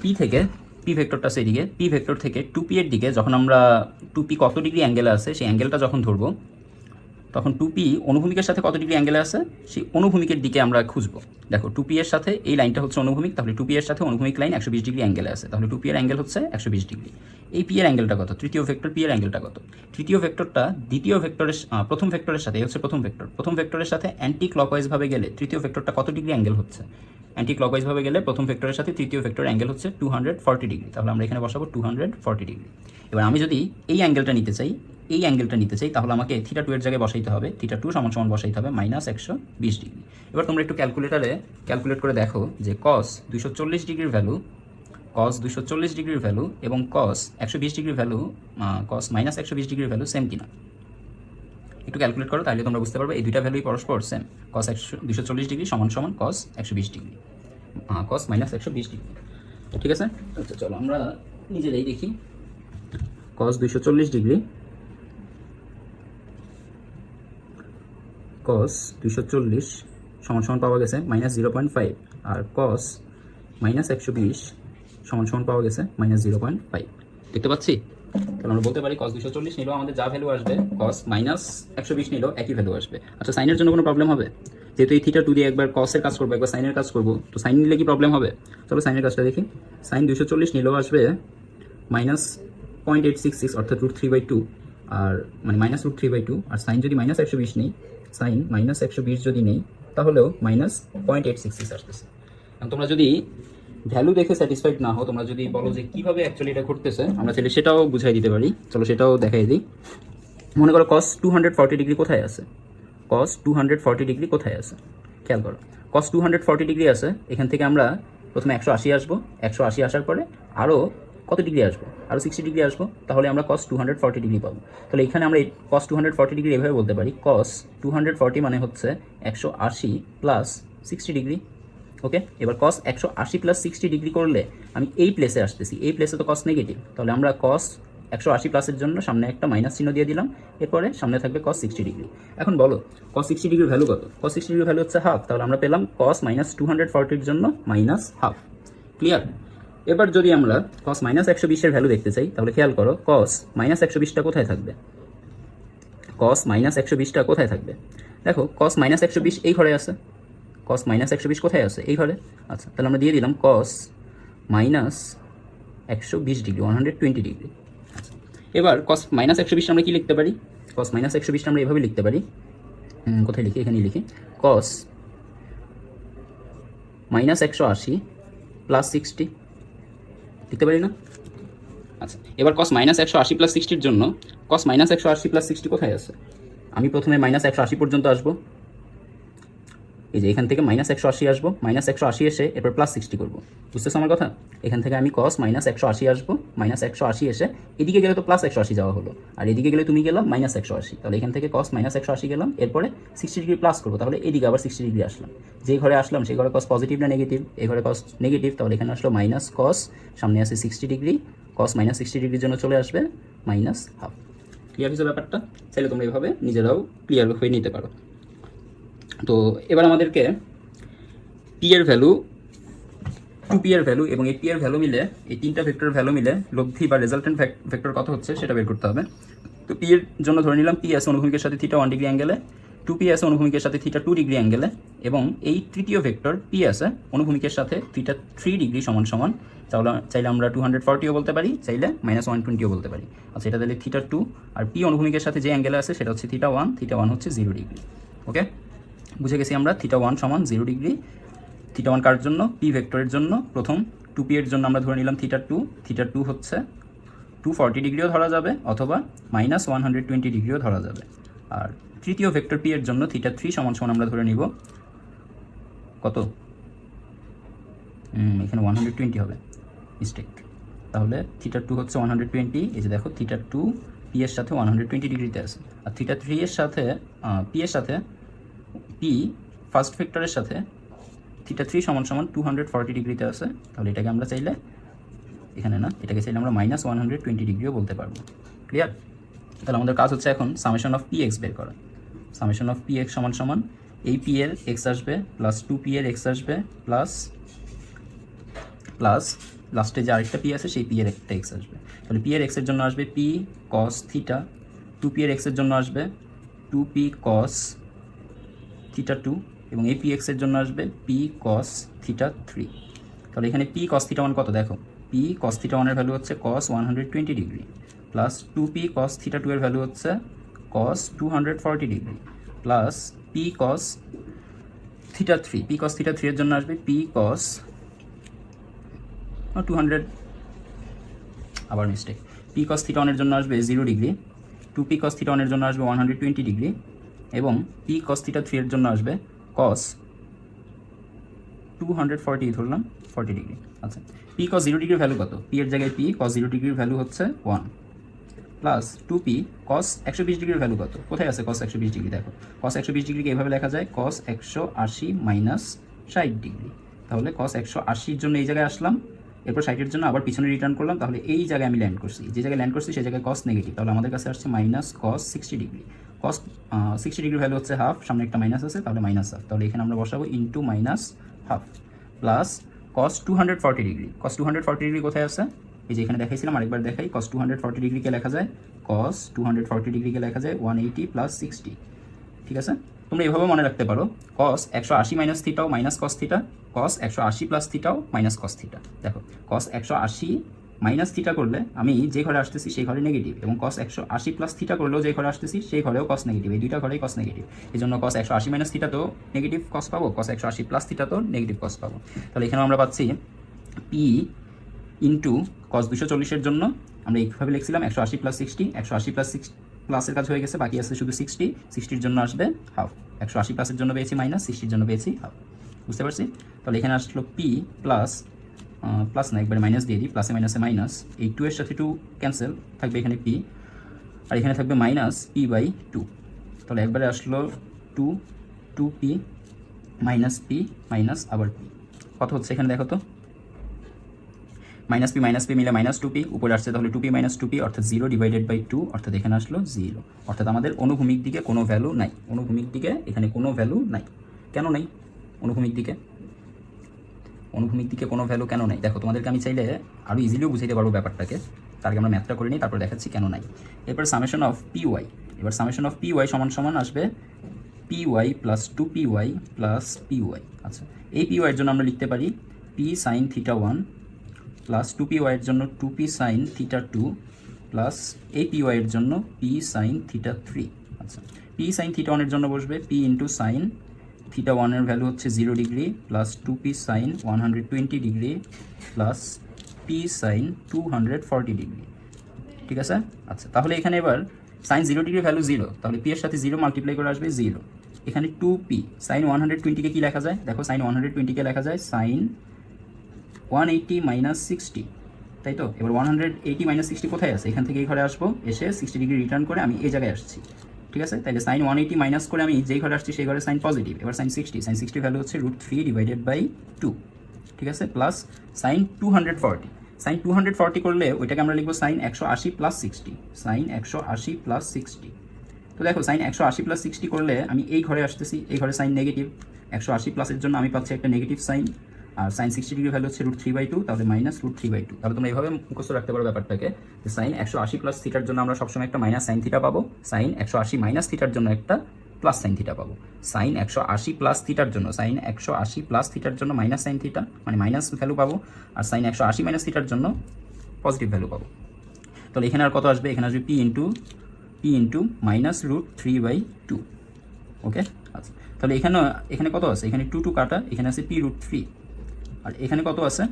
p থেকে p ভেক্টরটা আছে এদিকে, p ভেক্টর থেকে 2p এর দিকে যখন আমরা 2p কত ডিগ্রি অ্যাঙ্গেলে আছে সেই অ্যাঙ্গেলটা যখন ধরবো, তখন 2p অনুভূমিকের সাথে কত ডিগ্রি অ্যাঙ্গেলে আছে সেই অনুভূমিকের দিকে আমরা খুঁজবো। দেখো 2p এর সাথে এই লাইনটা হচ্ছে অনুভূমিক, তাহলে 2p এর সাথে অনুভূমিক লাইন 120 ডিগ্রি অ্যাঙ্গেলে আছে, তাহলে 2p এর অ্যাঙ্গেল হচ্ছে 120 ডিগ্রি। এই p এর অ্যাঙ্গেলটা কত, তৃতীয় ভেক্টর p এর অ্যাঙ্গেলটা কত, তৃতীয় ভেক্টরটা দ্বিতীয় ভেক্টরের প্রথম ভেক্টরের সাথে, এই হচ্ছে প্রথম ভেক্টরের সাথে অ্যান্টি ক্লকওয়াইজভাবে গেলে তৃতীয় ভেক্টরটা কত ডিগ্রি অ্যাঙ্গেল হচ্ছে, অ্যান্টি ক্লকওয়াইজভাবে গেলে প্রথম ভেক্টরের সাথে তৃতীয় ভেক্টরের অ্যাঙ্গেল হচ্ছে 240 ডিগ্রি। তাহলে আমরা এখানে বসাবো 240 ডিগ্রি। এবার আমি যদি এই অ্যাঙ্গেলটা নিতে চাই, তাহলে আমাকে থিটা 2 এর জায়গায় বসাইতে হবে, থিটা 2 সমান বসাইতে হবে -120 ডিগ্রি। এবার তোমরা একটু ক্যালকুলেট করে দেখো যে cos 240 ডিগ্রির ভ্যালু এবং cos 120 ডিগ্রির ভ্যালু, cos -120 ডিগ্রির ভ্যালু সেম কিনা। একটু ক্যালকুলেট করো, তাহলে তোমরা বুঝতে পারবে এই দুইটা ভ্যালুই পরস্পর সেম। cos 240 ডিগ্রি সমান cos 120 ডিগ্রি, cos -120 ডিগ্রি, ঠিক আছে। আচ্ছা চলো আমরা নিজেরাই দেখি। cos 240 ডিগ্রি, cos 240 সমান পাওয়া গেছে -0.5, আর cos -120 সমান পাওয়া গেছে -0.5। দেখতে পাচ্ছি? তাহলে আমরা বলতে পারি cos 240 নিলেও আমাদের যা ভ্যালু আসবে cos -120 নিলেও একই ভ্যালু আসবে। আচ্ছা, সাইনের জন্য কোনো প্রবলেম হবে? যেহেতু এই থিটা 2 দিয়ে একবার cos-এর কাজ করবো, একবার সাইনের কাজ করবো, তো সাইন নিলে কি প্রবলেম হবে? চলো সাইনের কাজটা দেখি। সাইন 240 নিলেও আসবে -0.866 অর্থাৎ √3/2, আর মানে -√3/2। আর সাইন যদি -120 নেই, সাইন -120 যদি নেই তাহলেও -0.866 আসতেছে। তোমরা যদি ভ্যালু দেখে স্যাটিসফাইড না হও, তোমরা যদি বলো যে কীভাবে অ্যাকচুয়ালি এটা ঘটতেছে, আমরা চাইলে সেটাও বুঝাই দিতে পারি। চলো সেটাও দেখাই দিই। মনে করো cos 240 ডিগ্রি কোথায় আছে, cos 240 ডিগ্রি কোথায় আছে খেয়াল করো। cos 240 ডিগ্রি আছে, এখান থেকে আমরা প্রথমে 180 আসবো, 180 আসার পরে আরও কত ডিগ্রি আসবো? আরও 60 ডিগ্রি আসবো, তাহলে আমরা cos 240 ডিগ্রি পাবো। তাহলে এখানে আমরা এই cos 240 ডিগ্রি এভাবে বলতে পারি, cos 240 মানে হচ্ছে 180 প্লাস 60 ডিগ্রি। ওকে, এবার cos 180 প্লাস 60 ডিগ্রি করলে আমি এই প্লেসে আসতেছি, এই প্লেসে তো cos নেগেটিভ, তাহলে আমরা cos 180 প্লাসের জন্য সামনে একটা মাইনাস চিহ্ন দিয়ে দিলাম, এরপরে সামনে থাকবে cos 60 ডিগ্রি। এখন বলো cos 60 ডিগ্রির ভ্যালু কত? cos 60 ডিগ্রির ভ্যালু হচ্ছে হাফ, তাহলে আমরা পেলাম cos মাইনাস 240 এর জন্য মাইনাস হাফ। ক্লিয়ার? এবার যদি আমরা cos মাইনাস 120 এর ভ্যালু দেখতে চাই, তাহলে খেয়াল করো cos মাইনাস 120টা কোথায় থাকবে? cos মাইনাস 120টা কোথায় থাকবে? দেখো cos মাইনাস 120 এই ঘরে আছে, cos মাইনাস 120 কোথায় আছে? এই ঘরে। আচ্ছা, তাহলে আমরা দিয়ে দিলাম cos মাইনাস 120 ডিগ্রি, 120 ডিগ্রি। আচ্ছা, এবার cos মাইনাস 120 আমরা কি লিখতে পারি? cos মাইনাস 120 আমরা এভাবে লিখতে পারি, কোথায় লিখি? এখানে লিখি, cos মাইনাস 180 প্লাস 60 লিখতে পারি না? আচ্ছা, এবার cos মাইনাস 180 প্লাস 60 এর জন্য cos মাইনাস 180 প্লাস 60 কোথায় আছে? আমি প্রথমে মাইনাস 180 পর্যন্ত আসবো, এই যে এখান থেকে মাইনাস 180 আসবো, মাইনাস 180 এসে এরপর প্লাস 60 করবো। বুঝতেছো আমার কথা? এখান থেকে আমি cos মাইনাস 180 আসবো, মাইনাস 180 এসে এদিকে গেলে তো প্লাস 180 যাওয়া হলো, আর এদিকে গেলে তুমি গেলাম মাইনাস 180, তাহলে এখান থেকে cos মাইনাস 180 গেলাম, এরপরে 60 ডিগ্রি প্লাস করবো, তাহলে এদিকে আবার 60 ডিগ্রি আসলাম। যে ঘরে আসলাম সেই ঘরে cos পজিটিভ না নেগেটিভ? এই ঘরে cos নেগেটিভ, তাহলে এখানে আসলো মাইনাস cos, সামনে আছে 60 ডিগ্রি, cos মাইনাস 60 ডিগ্রির জন্য চলে আসবে মাইনাস হাফ। ক্লিয়ার হয়েছে ব্যাপারটা? চাইলে তোমরা এভাবে নিজেরাও ক্লিয়ার হয়ে নিতে পারো। তো এবার আমাদেরকে পি এর ভ্যালু, 2p এর ভ্যালু এবং এই p এর ভ্যালু মিলে, এই তিনটা ভেক্টরের ভ্যালু মিলে লব্ধি বা রেজাল্টেন্ট ভেক্টর কত হচ্ছে সেটা বের করতে হবে। তো p এর জন্য ধরে নিলাম p আছে অনুভূমিকের সাথে থিটা 1 ডিগ্রি অ্যাঙ্গেলে, 2p আছে অনুভূমিকের সাথে থিটা 2 ডিগ্রি অ্যাঙ্গেলে, এবং এই তৃতীয় ভেক্টর p আছে অনুভূমিকের সাথে থিটা 3 ডিগ্রি সমান সমান। চাইলে আমরা 240ও বলতে পারি, চাইলে মাইনাস 120ও বলতে পারি। আচ্ছা, এটা তাহলে থিটা 2, আর p অনুভূমিকের সাথে যে অ্যাঙ্গেলে আছে সেটা হচ্ছে থিটা 1, থিটা 1 হচ্ছে 0 ডিগ্রি। ওকে, বুঝে গেছি আমরা থিটা 1 সমান 0 ডিগ্রি। থিটা 1 কার জন্য? p ভেক্টরের জন্য। প্রথম 2p এর জন্য আমরা ধরে নিলাম থিটা 2, থিটা 2 হচ্ছে 240 ডিগ্রিও ধরা যাবে অথবা মাইনাস 120 ডিগ্রিও ধরা যাবে। আর তৃতীয় ভেক্টর p এর জন্য থিটা 3 সমান সমান আমরা ধরে নিব কত? এখানে 120 হবে, মিস্টেক। তাহলে থিটা 2 হচ্ছে 120, এই যে দেখো থিটা 2 p এর সাথে 120 ডিগ্রিতে আছে, আর থিটা 3 এর সাথে p এর সাথে p ফার্স্ট ভেক্টরের সাথে থিটা 3 সমান সমান 240 ডিগ্রিতে আছে। তাহলে এটাকে আমরা চাইলে, এখানে না, এটাকে চাইলে আমরা মাইনাস 120 ডিগ্রিও বলতে পারবো। ক্লিয়ার? তাহলে আমাদের কাজ হচ্ছে এখন সামেশন অফ px বের করা। সামেশন অফ px সমান সমান এই p এর x আসবে প্লাস 2p এর x আসবে প্লাস লাস্টে যে আরেকটা p আছে সেই p এর একটা x আসবে। তাহলে p এর x এর জন্য আসবে p cos থিটা, 2p এর x এর জন্য আসবে 2p cos থিটা 2, এবং এই px এর জন্য আসবে p cos থিটা 3। তাহলে এখানে p cos থিটা 1 কত? দেখো p cos থিটা 1 এর ভ্যালু হচ্ছে cos 120 degree, plus 2p cos theta 2 এর ভ্যালু হচ্ছে cos 240 degree, plus p cos theta 3, p cos theta 3 এর জন্য আসবে p cos 200, আবার মিস্টেক, p cos থিটা 1 এর জন্য আসবে 0 ডিগ্রি, 2p cos থিটা 1 এর জন্য আসবে 120 ডিগ্রি, এবং p cos থিটা 3 এর জন্য আসবে cos 240 ধরলাম 40 ডিগ্রি। আচ্ছা, p cos 0 ডিগ্রির ভ্যালু কত? p এর জায়গায় p cos 0 ডিগ্রির ভ্যালু হচ্ছে 1, প্লাস 2p cos 120 ডিগ্রির ভ্যালু কত? কোথায় আছে cos 120 ডিগ্রি? দেখো cos 120 ডিগ্রিকে এভাবে লেখা যায় cos 180 মাইনাস 60 ডিগ্রি। তাহলে cos 180-র জন্য এই জায়গায় আসলাম, এরপর 60-এর জন্য আবার পিছনে রিটার্ন করলাম, তাহলে এই জায়গায় আমি ল্যান্ড করছি, যে জায়গায় ল্যান্ড করছি সেই জায়গায় cos নেগেটিভ, তাহলে আমাদের কাছে আসছে মাইনাস cos 60 ডিগ্রি। cos 60 ডিগ্রির ভ্যালু হচ্ছে হাফ, সামনে একটা মাইনাস আছে, তাহলে মাইনাস হাফ, তাহলে এখানে আমরা বসাবো into minus half, plus cos 240 degree. cos 240 degree কোথায় আছে? এই যে এখানে দেখাইছিলাম, আরেকবার দেখাই। cos 240 ডিগ্রিকে লেখা যায়, cos 240 ডিগ্রিকে লেখা যায় 180 প্লাস 60। ঠিক আছে, তোমরা এভাবে মনে রাখতে পারো cos 180 মাইনাস থিটাও minus cos theta, cos 180 plus থিটাও মাইনাস cos থিটা। দেখো cos 180 মাইনাস থিটা করলে আমি যে ঘরে আসতেছি সেই ঘরে নেগেটিভ, এবং cos 180 প্লাস থিটা করলেও যে ঘরে আসতেছি সেই ঘরেও cos নেগেটিভ, এই দুইটা ঘরেই cos নেগেটিভ। এই জন্য cos 180 মাইনাস থিটা তো নেগেটিভ cos পাবো, cos 180 প্লাস থিটা তো নেগেটিভ cos পাবো। তাহলে এখানে আমরা পাচ্ছি p ইন্টু cos 240-এর জন্য আমরা এইভাবে লিখছিলাম 180 প্লাস 60, 180 প্লাস 6 প্লাসের কাজ হয়ে গেছে, বাকি আছে শুধু 60, 60-র জন্য আসবে হাফ, 180 প্লাসের জন্য পেয়েছি মাইনাস, 60-র জন্য পেয়েছি হাফ। বুঝতে পারছি? তাহলে এখানে আসলো p প্লাস প্লাস না, একবারে মাইনাস দিয়ে দিই, প্লাসে মাইনাসে মাইনাস, এই 2 এর সাথে 2 ক্যান্সেল, থাকবে এখানে পি, আর এখানে থাকবে মাইনাস পি বাই 2। তাহলে একবারে আসলো 2p মাইনাস পি মাইনাস আবার পি, কত হচ্ছে এখানে দেখো তো, মাইনাস পি মিলে মাইনাস 2p, উপরে আসছে তাহলে 2p মাইনাস 2p অর্থাৎ 0 ডিভাইডেড বাই 2, অর্থাৎ এখানে আসলো 0, অর্থাৎ আমাদের অনুভূমিক দিকে কোনো ভ্যালু নাই। অনুভূমিক দিকে এখানে কোনো ভ্যালু নাই। কেন নাই অনুভূমিক দিকে? অনুভূমিক দিকে কোনো ভ্যালু কেন নাই? দেখো তোমাদেরকে আমি চাইলে আরও ইজিলিও বুঝাইতে পারবো ব্যাপারটাকে, তার আগে আমরা ম্যাথটা করে নিই, তারপর দেখাচ্ছি কেন নাই। এরপর সামেশন অফ পি ওয়াই, এবার সামেশন অফ পি ওয়াই সমান সমান আসবে P Y plus 2py plus P Y. আচ্ছা, এই পি ওয়াইয়ের জন্য আমরা লিখতে পারি P sine theta 1 plus 2py এর জন্য 2p সাইন থিটা 2 প্লাস এই py এর জন্য p সাইন থিটা 3। আচ্ছা, p সাইন থিটা 1 এর জন্য বসবে p ইন্টু সাইন থিটা 1 এর ভ্যালু হচ্ছে 0 degree plus 2p sine 120 degree plus p sine 240 degree. ঠিক আছে? আচ্ছা, তাহলে এখানে এবার সাইন 0 ডিগ্রি ভ্যালু 0, তাহলে p এর সাথে 0 মাল্টিপ্লাই করে আসবে 0। এখানে 2p সাইন 120 কে কি লেখা যায়? দেখো সাইন 120 কে লেখা যায় সাইন 180 মাইনাস 60, তাই তো? এবার 180 মাইনাস 60 কোথায় আছে? এখান থেকে এই ঘরে আসবো, এসে 60 ডিগ্রি রিটার্ন করে আমি এই জায়গায় আসছি। ঠিক আছে? তাহলে সাইন 180 মাইনাস করে আমি যেই ঘরে আসছি সেই ঘরে সাইন পজিটিভ। এবার সাইন 60 ভ্যালু হচ্ছে √3 ডিভাইডেড বাই 2। ঠিক আছে? প্লাস সাইন 240, সাইন 240 করলে ওইটাকে আমরা লিখবো সাইন 180 প্লাস 60, সাইন 180 প্লাস 60। তো দেখো সাইন 180 প্লাস 60 করলে আমি এই ঘরে আসতেছি, এই ঘরে সাইন নেগেটিভ, 180 প্লাসের জন্য আমি পাচ্ছি একটা নেগেটিভ সাইন, আর সাইন 60 ডিগ্রি ভ্যালু হচ্ছে √3/2, তাহলে মাইনাস √3/2। তাহলে তোমরা এইভাবে মুখস্থ রাখতে পারো ব্যাপারটাকে, যে সাইন 180 প্লাস থিটার জন্য আমরা সবসময় একটা মাইনাস সাইন থিটা পাবো, সাইন 180 মাইনাস থিটার জন্য একটা প্লাস সাইন থিটা পাবো। সাইন 180 প্লাস থিটার জন্য, সাইন 180 প্লাস থিটার জন্য মাইনাস সাইন থিটা মানে মাইনাস ভ্যালু পাবো, আর সাইন 180 মাইনাস থিটার জন্য পজিটিভ ভ্যালু পাবো। তাহলে এখানে আর কত আসবে? এখানে আসবে পি ইন্টু মাইনাস √3/2। ওকে, আচ্ছা, তাহলে এখানে কত আছে? এখানে 2 কাটা, এখানে আছে p√3, আর এখানে কত আছে?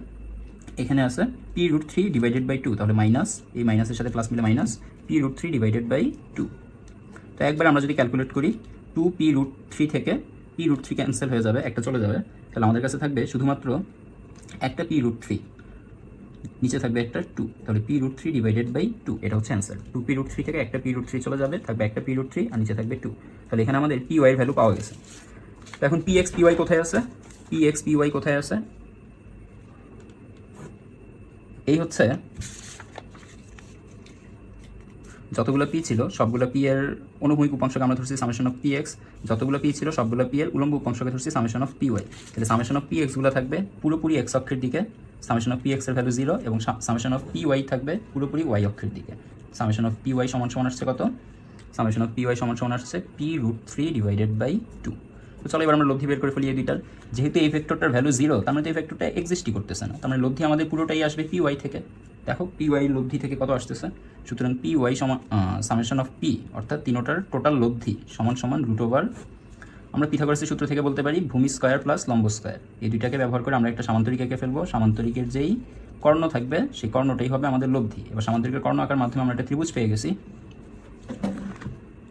এখানে আছে p√3 ডিভাইডেড বাই 2, তাহলে মাইনাস, এই মাইনাসের সাথে প্লাস মিলে মাইনাস p√3 ডিভাইডেড বাই 2। তো একবার আমরা যদি ক্যালকুলেট করি, 2p√3 থেকে p√3 ক্যান্সেল হয়ে যাবে, একটা চলে যাবে, তাহলে আমাদের কাছে থাকবে শুধুমাত্র একটা p√3, নিচে থাকবে একটা 2, তাহলে p√3 ডিভাইডেড বাই 2, এটা হচ্ছে অ্যান্সার। 2p√3 থেকে একটা p√3 চলে যাবে, থাকবে একটা p√3 আর নিচে থাকবে 2। তাহলে এখানে আমাদের py এর ভ্যালু পাওয়া গেছে। তো এখন px py কোথায় আছে? px py কোথায় আছে? এই হচ্ছে যতগুলো পি ছিল সবগুলো পি এর অনুভূমিক উপাংশকে আমরা ধরছি সামেশন অফ px, যতগুলো পি ছিল সবগুলো পি এর উলম্ব উপাংশকে ধরছি সামেশন অফ py। তাহলে সামেশন অফ px গুলো থাকবে পুরোপুরি x অক্ষের দিকে, সামেশন অফ px এর ভ্যালু 0, এবং সামেশন অফ py থাকবে পুরোপুরি y অক্ষের দিকে। সামেশন অফ py সমান সমান আসছে কত? সামেশন অফ py সমান সমান আসছে p√3 ডিভাইডেড বাই 2। তো চলো এবার আমরা লব্ধি বের করে ফেলি এই দুইটার। যেহেতু এই ভেক্টরটার ভ্যালু 0, তার মানে এই ভেক্টরটা এক্সিস্টই করতেছে না, তার মানে লব্ধি আমাদের পুরোটাই আসবে py থেকে। দেখো py লব্ধি থেকে কত আসতেছে, সুতরাং py সমান সামেশন অফ p অর্থাৎ তিনোটার টোটাল লব্ধি সমান সমান √, আমরা পিথাগোরাসের সূত্র থেকে বলতে পারি ভূমি স্কয়ার প্লাস লম্ব স্কয়ার। এই দুইটাকে ব্যবহার করে আমরা একটা সামান্তরিক এঁকে ফেলবো, সামান্তরিকের যেই কর্ণ থাকবে সেই কর্ণটাই হবে আমাদের লব্ধি। এবার সামান্তরিকের কর্ণ আঁকার মাধ্যমে আমরা একটা ত্রিভুজ পেয়ে গেছি,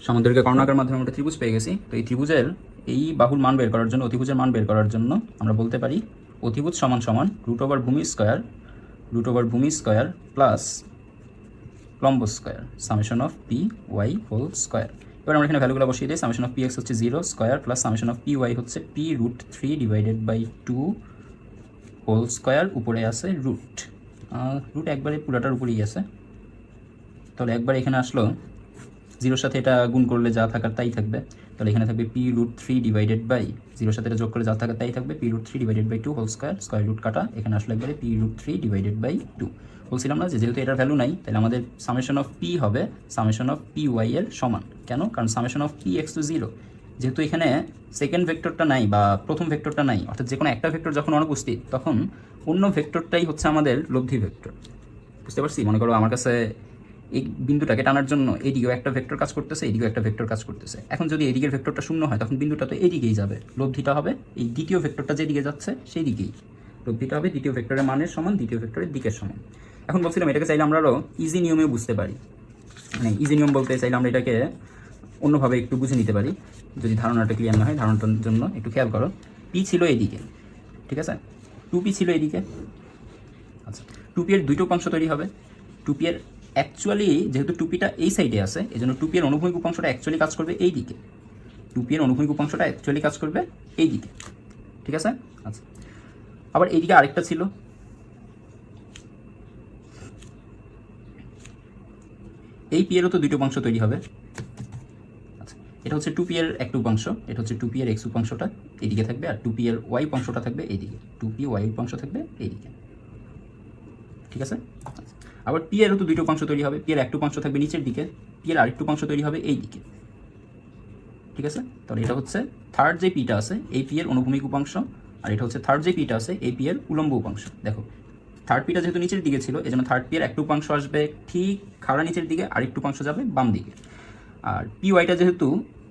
সামান্তরিকের কর্ণ আঁকার মাধ্যমে আমরা ত্রিভুজ পেয়ে গেছি। তো এই ত্রিভুজের এই বাহুর মান বের করার জন্য, অতিভুজের মান বের করার জন্য আমরা বলতে পারি অতিভুজ সমান সমান √ভূমি স্কয়ার প্লাস লম্ব square summation of py whole square. এবার আমরা এখানে ভ্যালুগুলো বসিয়ে দিই। সামেশন অফ px হচ্ছে 0 square plus summation of py হচ্ছে p√3 divided by 2 whole square, উপরে আছে রুট একবারে পুরাটার উপরেই আছে। তাহলে একবার এখানে আসলো 0-র সাথে এটা গুণ করলে যা থাকার তাই থাকবে, তাহলে এখানে থাকবে p√3 ডিভাইডেড বাই 0-র সাথে এটা যোগ করলে যা থাকার তাই থাকবে p√3 divided by 2 whole square, square root কাটা, এখানে আসলে একবারে p√3 ডিভাইডেড বাই 2। বলছিলাম না যে যেহেতু এটার ভ্যালু নাই, তাহলে আমাদের সামেশন অফ p হবে সামেশন অফ py এর সমান। কেন? কারণ সামেশন অফ px তো 0, যেহেতু এখানে সেকেন্ড ভেক্টরটা নাই বা প্রথম ভেক্টরটা নাই, অর্থাৎ যে কোনো একটা ভেক্টর যখন অনুপস্থিত তখন অন্য ভেক্টরটাই হচ্ছে আমাদের লব্ধি ভেক্টর। বুঝতে পারছি? মনে করো আমার কাছে এই বিন্দুটাকে টানার জন্য এইদিকেও একটা ভেক্টর কাজ করতেছে, এইদিকেও একটা ভেক্টর কাজ করতেছে। এখন যদি এইদিকের ভেক্টরটা শূন্য হয় তখন বিন্দুটা তো এইদিকেই যাবে, লব্ধিটা হবে এই দ্বিতীয় ভেক্টরটা যেদিকে যাচ্ছে সেই দিকেই, লব্ধিটা হবে দ্বিতীয় ভেক্টরের মানের সমান দ্বিতীয় ভেক্টরের দিকের সমান। এখন বলছিলাম এটাকে চাইলে আমরা আরও ইজি নিয়মেও বুঝতে পারি, মানে ইজি নিয়ম বলতে চাইলে আমরা এটাকে অন্যভাবে একটু বুঝে নিতে পারি, যদি ধারণাটা ক্লিয়ার না হয়। ধারণাটার জন্য একটু খেয়াল করো, পি ছিল এইদিকে, ঠিক আছে, 2p ছিল এইদিকে, আচ্ছা, টুপি এর দুটো উপাংশ তৈরি হবে। টুপি এর অ্যাকচুয়ালি যেহেতু টুপিটা এই সাইডে আছে, এই জন্য টুপি এর অনুভূমিক উপাংশটা অ্যাকচুয়ালি কাজ করবে এই দিকে। টুপি এর অনুভূমিক উপাংশটা অ্যাকচুয়ালি কাজ করবে এই দিকে, ঠিক আছে? আচ্ছা, আবার এইদিকে আরেকটা ছিল, এই পি এরও তো দুটো উপাংশ তৈরি হবে। আচ্ছা, এটা হচ্ছে টু পি এর একটা উপাংশ, এটা হচ্ছে টু পি এর এক্স উপাংশটা এইদিকে থাকবে, আর টু পি এর ওয়াই উপাংশটা থাকবে এইদিকে, টু পি ওয়াই উপাংশ থাকবে এইদিকে, ঠিক আছে? আবার পি এরও তো দুটো উপাংশ তৈরি হবে, পি এর একটা উপাংশ থাকবে নিচের দিকে, পি এর আরেকটু উপাংশ তৈরি হবে এই দিকে, ঠিক আছে? তাহলে এটা হচ্ছে থার্ড যে পিটা আছে এই পি এর অনুভূমিক উপাংশ, আর এটা হচ্ছে থার্ড যে পিটা আছে এই পি এর উলম্ব উপাংশ। দেখো থার্ড পিটা যেহেতু নিচের দিকে ছিল, এই জন্য থার্ড পি এর একটা উপাংশ আসবে ঠিক খাড়া নিচের দিকে, আরেকটু উপাংশ যাবে বাম দিকে। আর পি ওয়াইটা যেহেতু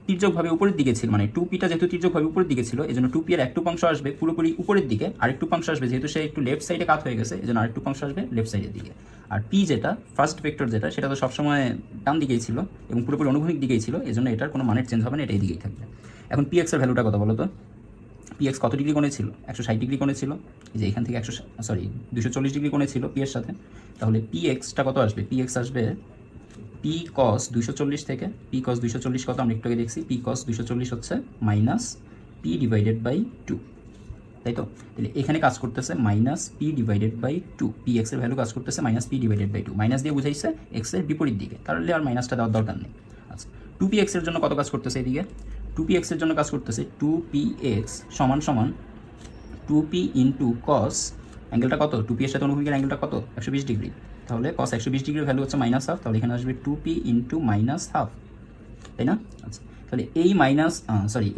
তির্যকভাবে উপরের দিকে ছিল, মানে টু পিটা যেহেতু তির্যকভাবে উপরের দিকে ছিল, এই জন্য টু পি এর একটু উপাংশ আসবে পুরোপুরি উপরের দিকে, আরেকটু উপাংশ আসবে যেহেতু সে একটু লেফট সাইডে কাত হয়ে গেছে, এই জন্য আরেকটু উপাংশ আসবে লেফট সাইডের দিকে। আর পি যেটা ফার্স্ট ভেক্টর যেটা, সেটা তো সবসময় ডান দিকেই ছিল এবং পুরোপুরি অনুভূমিক দিকেই ছিল, এই জন্য এটার কোনো মানের চেঞ্জ হবে না, এটা এই দিকেই থাকবে। এখন পি এক্স এর ভ্যালুটা কত বলো তো? পি এক্স কত ডিগ্রি কোণে ছিল? 160 ডিগ্রি কোণে ছিল, এই যে এখান থেকে 240 ডিগ্রি কোণে ছিল পি এর সাথে। তাহলে পি এক্সটা কত আসবে? পি এক্স আসবে পি কস 240 থেকে, পি কস 240 কত আমরা একটু আগে দেখছি, পি কস 240 হচ্ছে মাইনাস পি ডিভাইডেড বাই 2, তাই তো? তাহলে এখানে কাজ করতেছে minus P divided by 2, P X এর ভ্যালু কাজ করতেছে minus P divided by 2, minus দিয়ে বুঝাইছে এক্স এর বিপরীত দিকে, তাহলে আর মাইনাসটা দেওয়ার দরকার নেই। আচ্ছা, টু পি এক্স এর জন্য কত কাজ করতেছে এদিকে? টু পি এক্স এর জন্য কাজ করতেছে টু পি এক্স সমান সমান টু পি ইন্টু কস, অ্যাঙ্গেলটা কত? টু পি এর সাথে অনুভূমিকের অ্যাঙ্গেলটা কত? 120 ডিগ্রি। তাহলে কস 120 ডিগ্রির ভ্যালু হচ্ছে মাইনাস হাফ, তাহলে এখানে আসবে two P into minus half, তাই না? আচ্ছা, তাহলে এই মাইনাস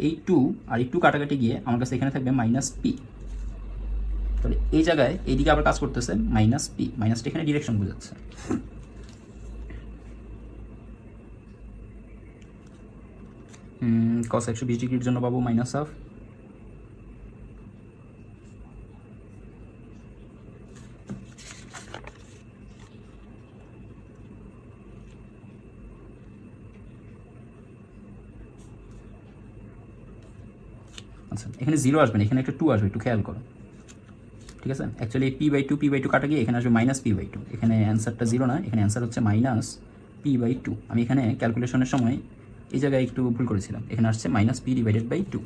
এই টু আর এই টু কাটাকাটি গিয়ে আমার কাছে এখানে থাকবে মাইনাস পি। তাহলে এই জায়গায় এইদিকে আবার কাজ করতেছে মাইনাস পি, মাইনাসটা এখানে ডিরেকশন বোঝাচ্ছে। কস 120 ডিগ্রির জন্য পাবো মাইনাস হাফ, আচ্ছা এখানে জিরো আসবে না, এখানে একটা টু আসবে, একটু খেয়াল করো, ঠিক আছে? অ্যাকচুয়ালি পি বাই টু কাটা গিয়ে এখানে আসবে মাইনাস পি বাই টু, এখানে অ্যান্সারটা জিরো না, এখানে অ্যান্সার হচ্ছে মাইনাস পি বাই টু। আমি এখানে ক্যালকুলেশনের সময় এই জায়গায় একটু ভুল করেছিলাম, এখানে আসছে minus P divided by two.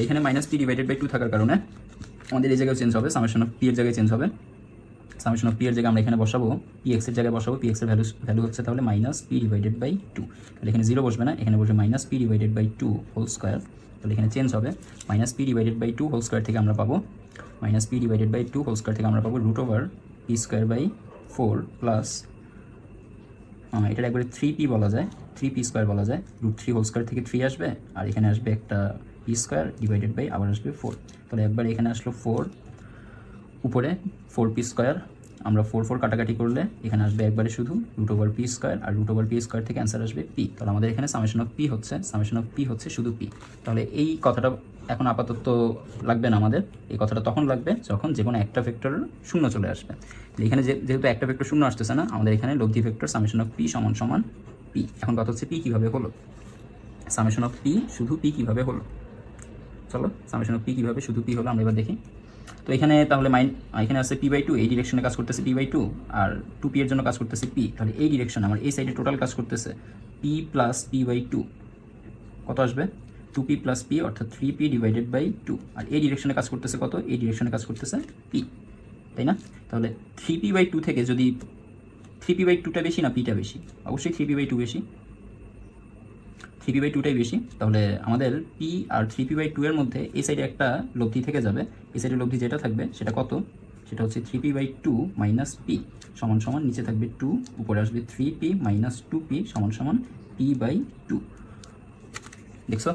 এখানে minus P divided by two থাকার কারণে আমাদের এই জায়গায় চেঞ্জ হবে, সামেশন অফ পি এর জায়গায় চেঞ্জ হবে, সামেশন অফ পি এর জায়গায় আমরা এখানে বসাবো পি এক্স এর জায়গায় বসাবো, পি এক্স এর ভ্যালু হচ্ছে তাহলে minus P divided by two. তাহলে এখানে জিরো বসবে না, এখানে বসবে minus P divided by two whole square. তাহলে এখানে চেঞ্জ হবে minus P divided by two whole square থেকে আমরা পাবো minus P divided by two whole square থেকে আমরা পাবো root over P square by 4 plus এটার একবারে 3p বলা যায়, 3p স্কোয়ার বলা যায়, রুট 3 হোল স্কোয়ার থেকে 3 আসবে, আর এখানে আসবে একটা পি স্কোয়ার ডিভাইডেড বাই আবার আসবে 4। তাহলে একবার এখানে আসলো 4, উপরে 4p স্কোয়ার, আমরা 4 কাটাকাটি করলে এখানে আসবে একবারে শুধু রুট ওভার পি স্কোয়ার, আর রুট ওভার পি স্কোয়ার থেকে অ্যান্সার আসবে পি। তাহলে আমাদের এখানে সামেশন অফ পি হচ্ছে শুধু পি। তাহলে এই কথাটা এখন আপাতত লাগবে না আমাদের, এই কথাটা তখন লাগবে যখন যে কোনো একটা ভেক্টর শূন্য চলে আসবে। এখানে যেহেতু একটা ভেক্টর শূন্য আসতেছে না, আমাদের এখানে লব্ধি ভেক্টর সামেশন অফ পি সমান সমান পি। এখন কথা হচ্ছে পি কীভাবে হলো, সামেশন অফ পি শুধু পি কীভাবে হলো, চলো সামেশন অফ পি কীভাবে শুধু পি হলো আমরা এবার দেখি। তো এখানে তাহলে এখানে আছে পি বাই টু, এই ডিরেকশনে কাজ করতেছে পি বাই টু, আর টু পি এর জন্য কাজ করতেছে পি। তাহলে এই ডিরেকশনে আমার এই সাইডে টোটাল কাজ করতেছে P plus P by two, কত আসবে? 2p প্লাস পি অর্থাৎ 3p ডিভাইডেড বাই 2। আর এই ডিরেকশনে কাজ করতেছে কত? এই ডিরেকশনে কাজ করতেছে পি, তাই না? তাহলে 3p বাই 2 থেকে যদি 3p বাই 2টা বেশি না পিটা বেশি? অবশ্যই 3p বাই 2 বেশি, 3p বাই 2টাই বেশি। তাহলে আমাদের পি আর 3p বাই 2 এর মধ্যে এই সাইডে একটা লব্ধি থেকে যাবে, এই সাইডে লব্ধি যেটা থাকবে সেটা কত? সেটা হচ্ছে 3p বাই 2 মাইনাস পি সমান সমান নিচে থাকবে 2, উপরে আসবে 3p মাইনাস 2p সমান সমান p বাই 2। দেখছো,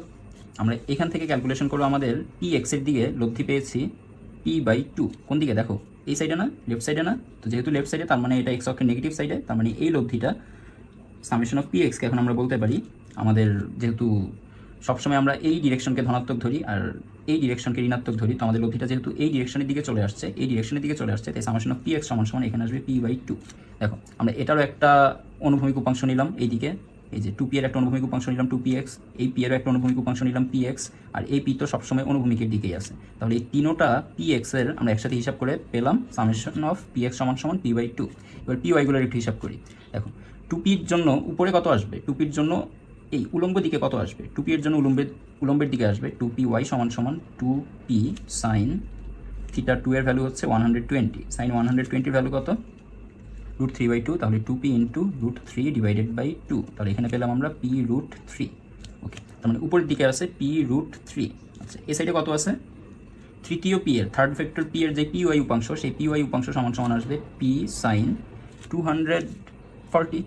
আমরা এখান থেকে ক্যালকুলেশন করবো, আমাদের পি এক্সের দিকে লব্ধি পেয়েছি পি বাই টু। কোন দিকে দেখো? এই সাইডে না, লেফট সাইডে না? তো যেহেতু লেফট সাইডে তার মানে এটা এক্স অক্ষের নেগেটিভ সাইডে, তার মানে এই লব্ধিটা সামেশন অফ পি এক্সকে এখন আমরা বলতে পারি আমাদের, যেহেতু সবসময় আমরা এই ডিরেকশনকে ধনাত্মক ধরি আর এই ডিরেকশনকে ঋণাত্মক ধরি, তো আমাদের লব্ধিটা যেহেতু এই ডিরেকশনের দিকে চলে আসছে, তাই সামেশন অফ পি এক্স সমান সমান এখানে আসবে পি বাই টু। দেখো আমরা এটারও একটা অনুভূমিক উপাংশ নিলাম এইদিকে, এই যে 2p এর একটা অনুভূমিক উপাংশ নিলাম 2px, এই p এরও একটা অনুভূমিক উপাংশ নিলাম px, আর এই p তো সবসময় অনুভূমিকের দিকেই আছে। তাহলে এই তিনোটা px এর আমরা একসাথে হিসাব করে পেলাম সামেশন অফ px সমান সমান p/2। এবার py-গুলোর একটু হিসাব করি। দেখো 2p এর জন্য উপরে কত আসবে, 2p এর জন্য এই উলম্ব দিকে কত আসবে, 2p এর জন্য উলম্বের দিকে আসবে 2py সমান সমান 2p সাইন থিটা 2 এর ভ্যালু হচ্ছে 120, সাইন 120 ভ্যালু কত √3/2, তাহলে 2p ইন্টু √3 ডিভাইডেড বাই 2, তাহলে এখানে পেলাম আমরা p√3। ওকে, তার মানে উপরের দিকে আছে p√3। আচ্ছা, এই সাইডে কত আছে, তৃতীয় p এর থার্ড ভেক্টর p এর যে py উপাংশ, সেই py উপাংশ সমান সমান আসবে p সাইন 240।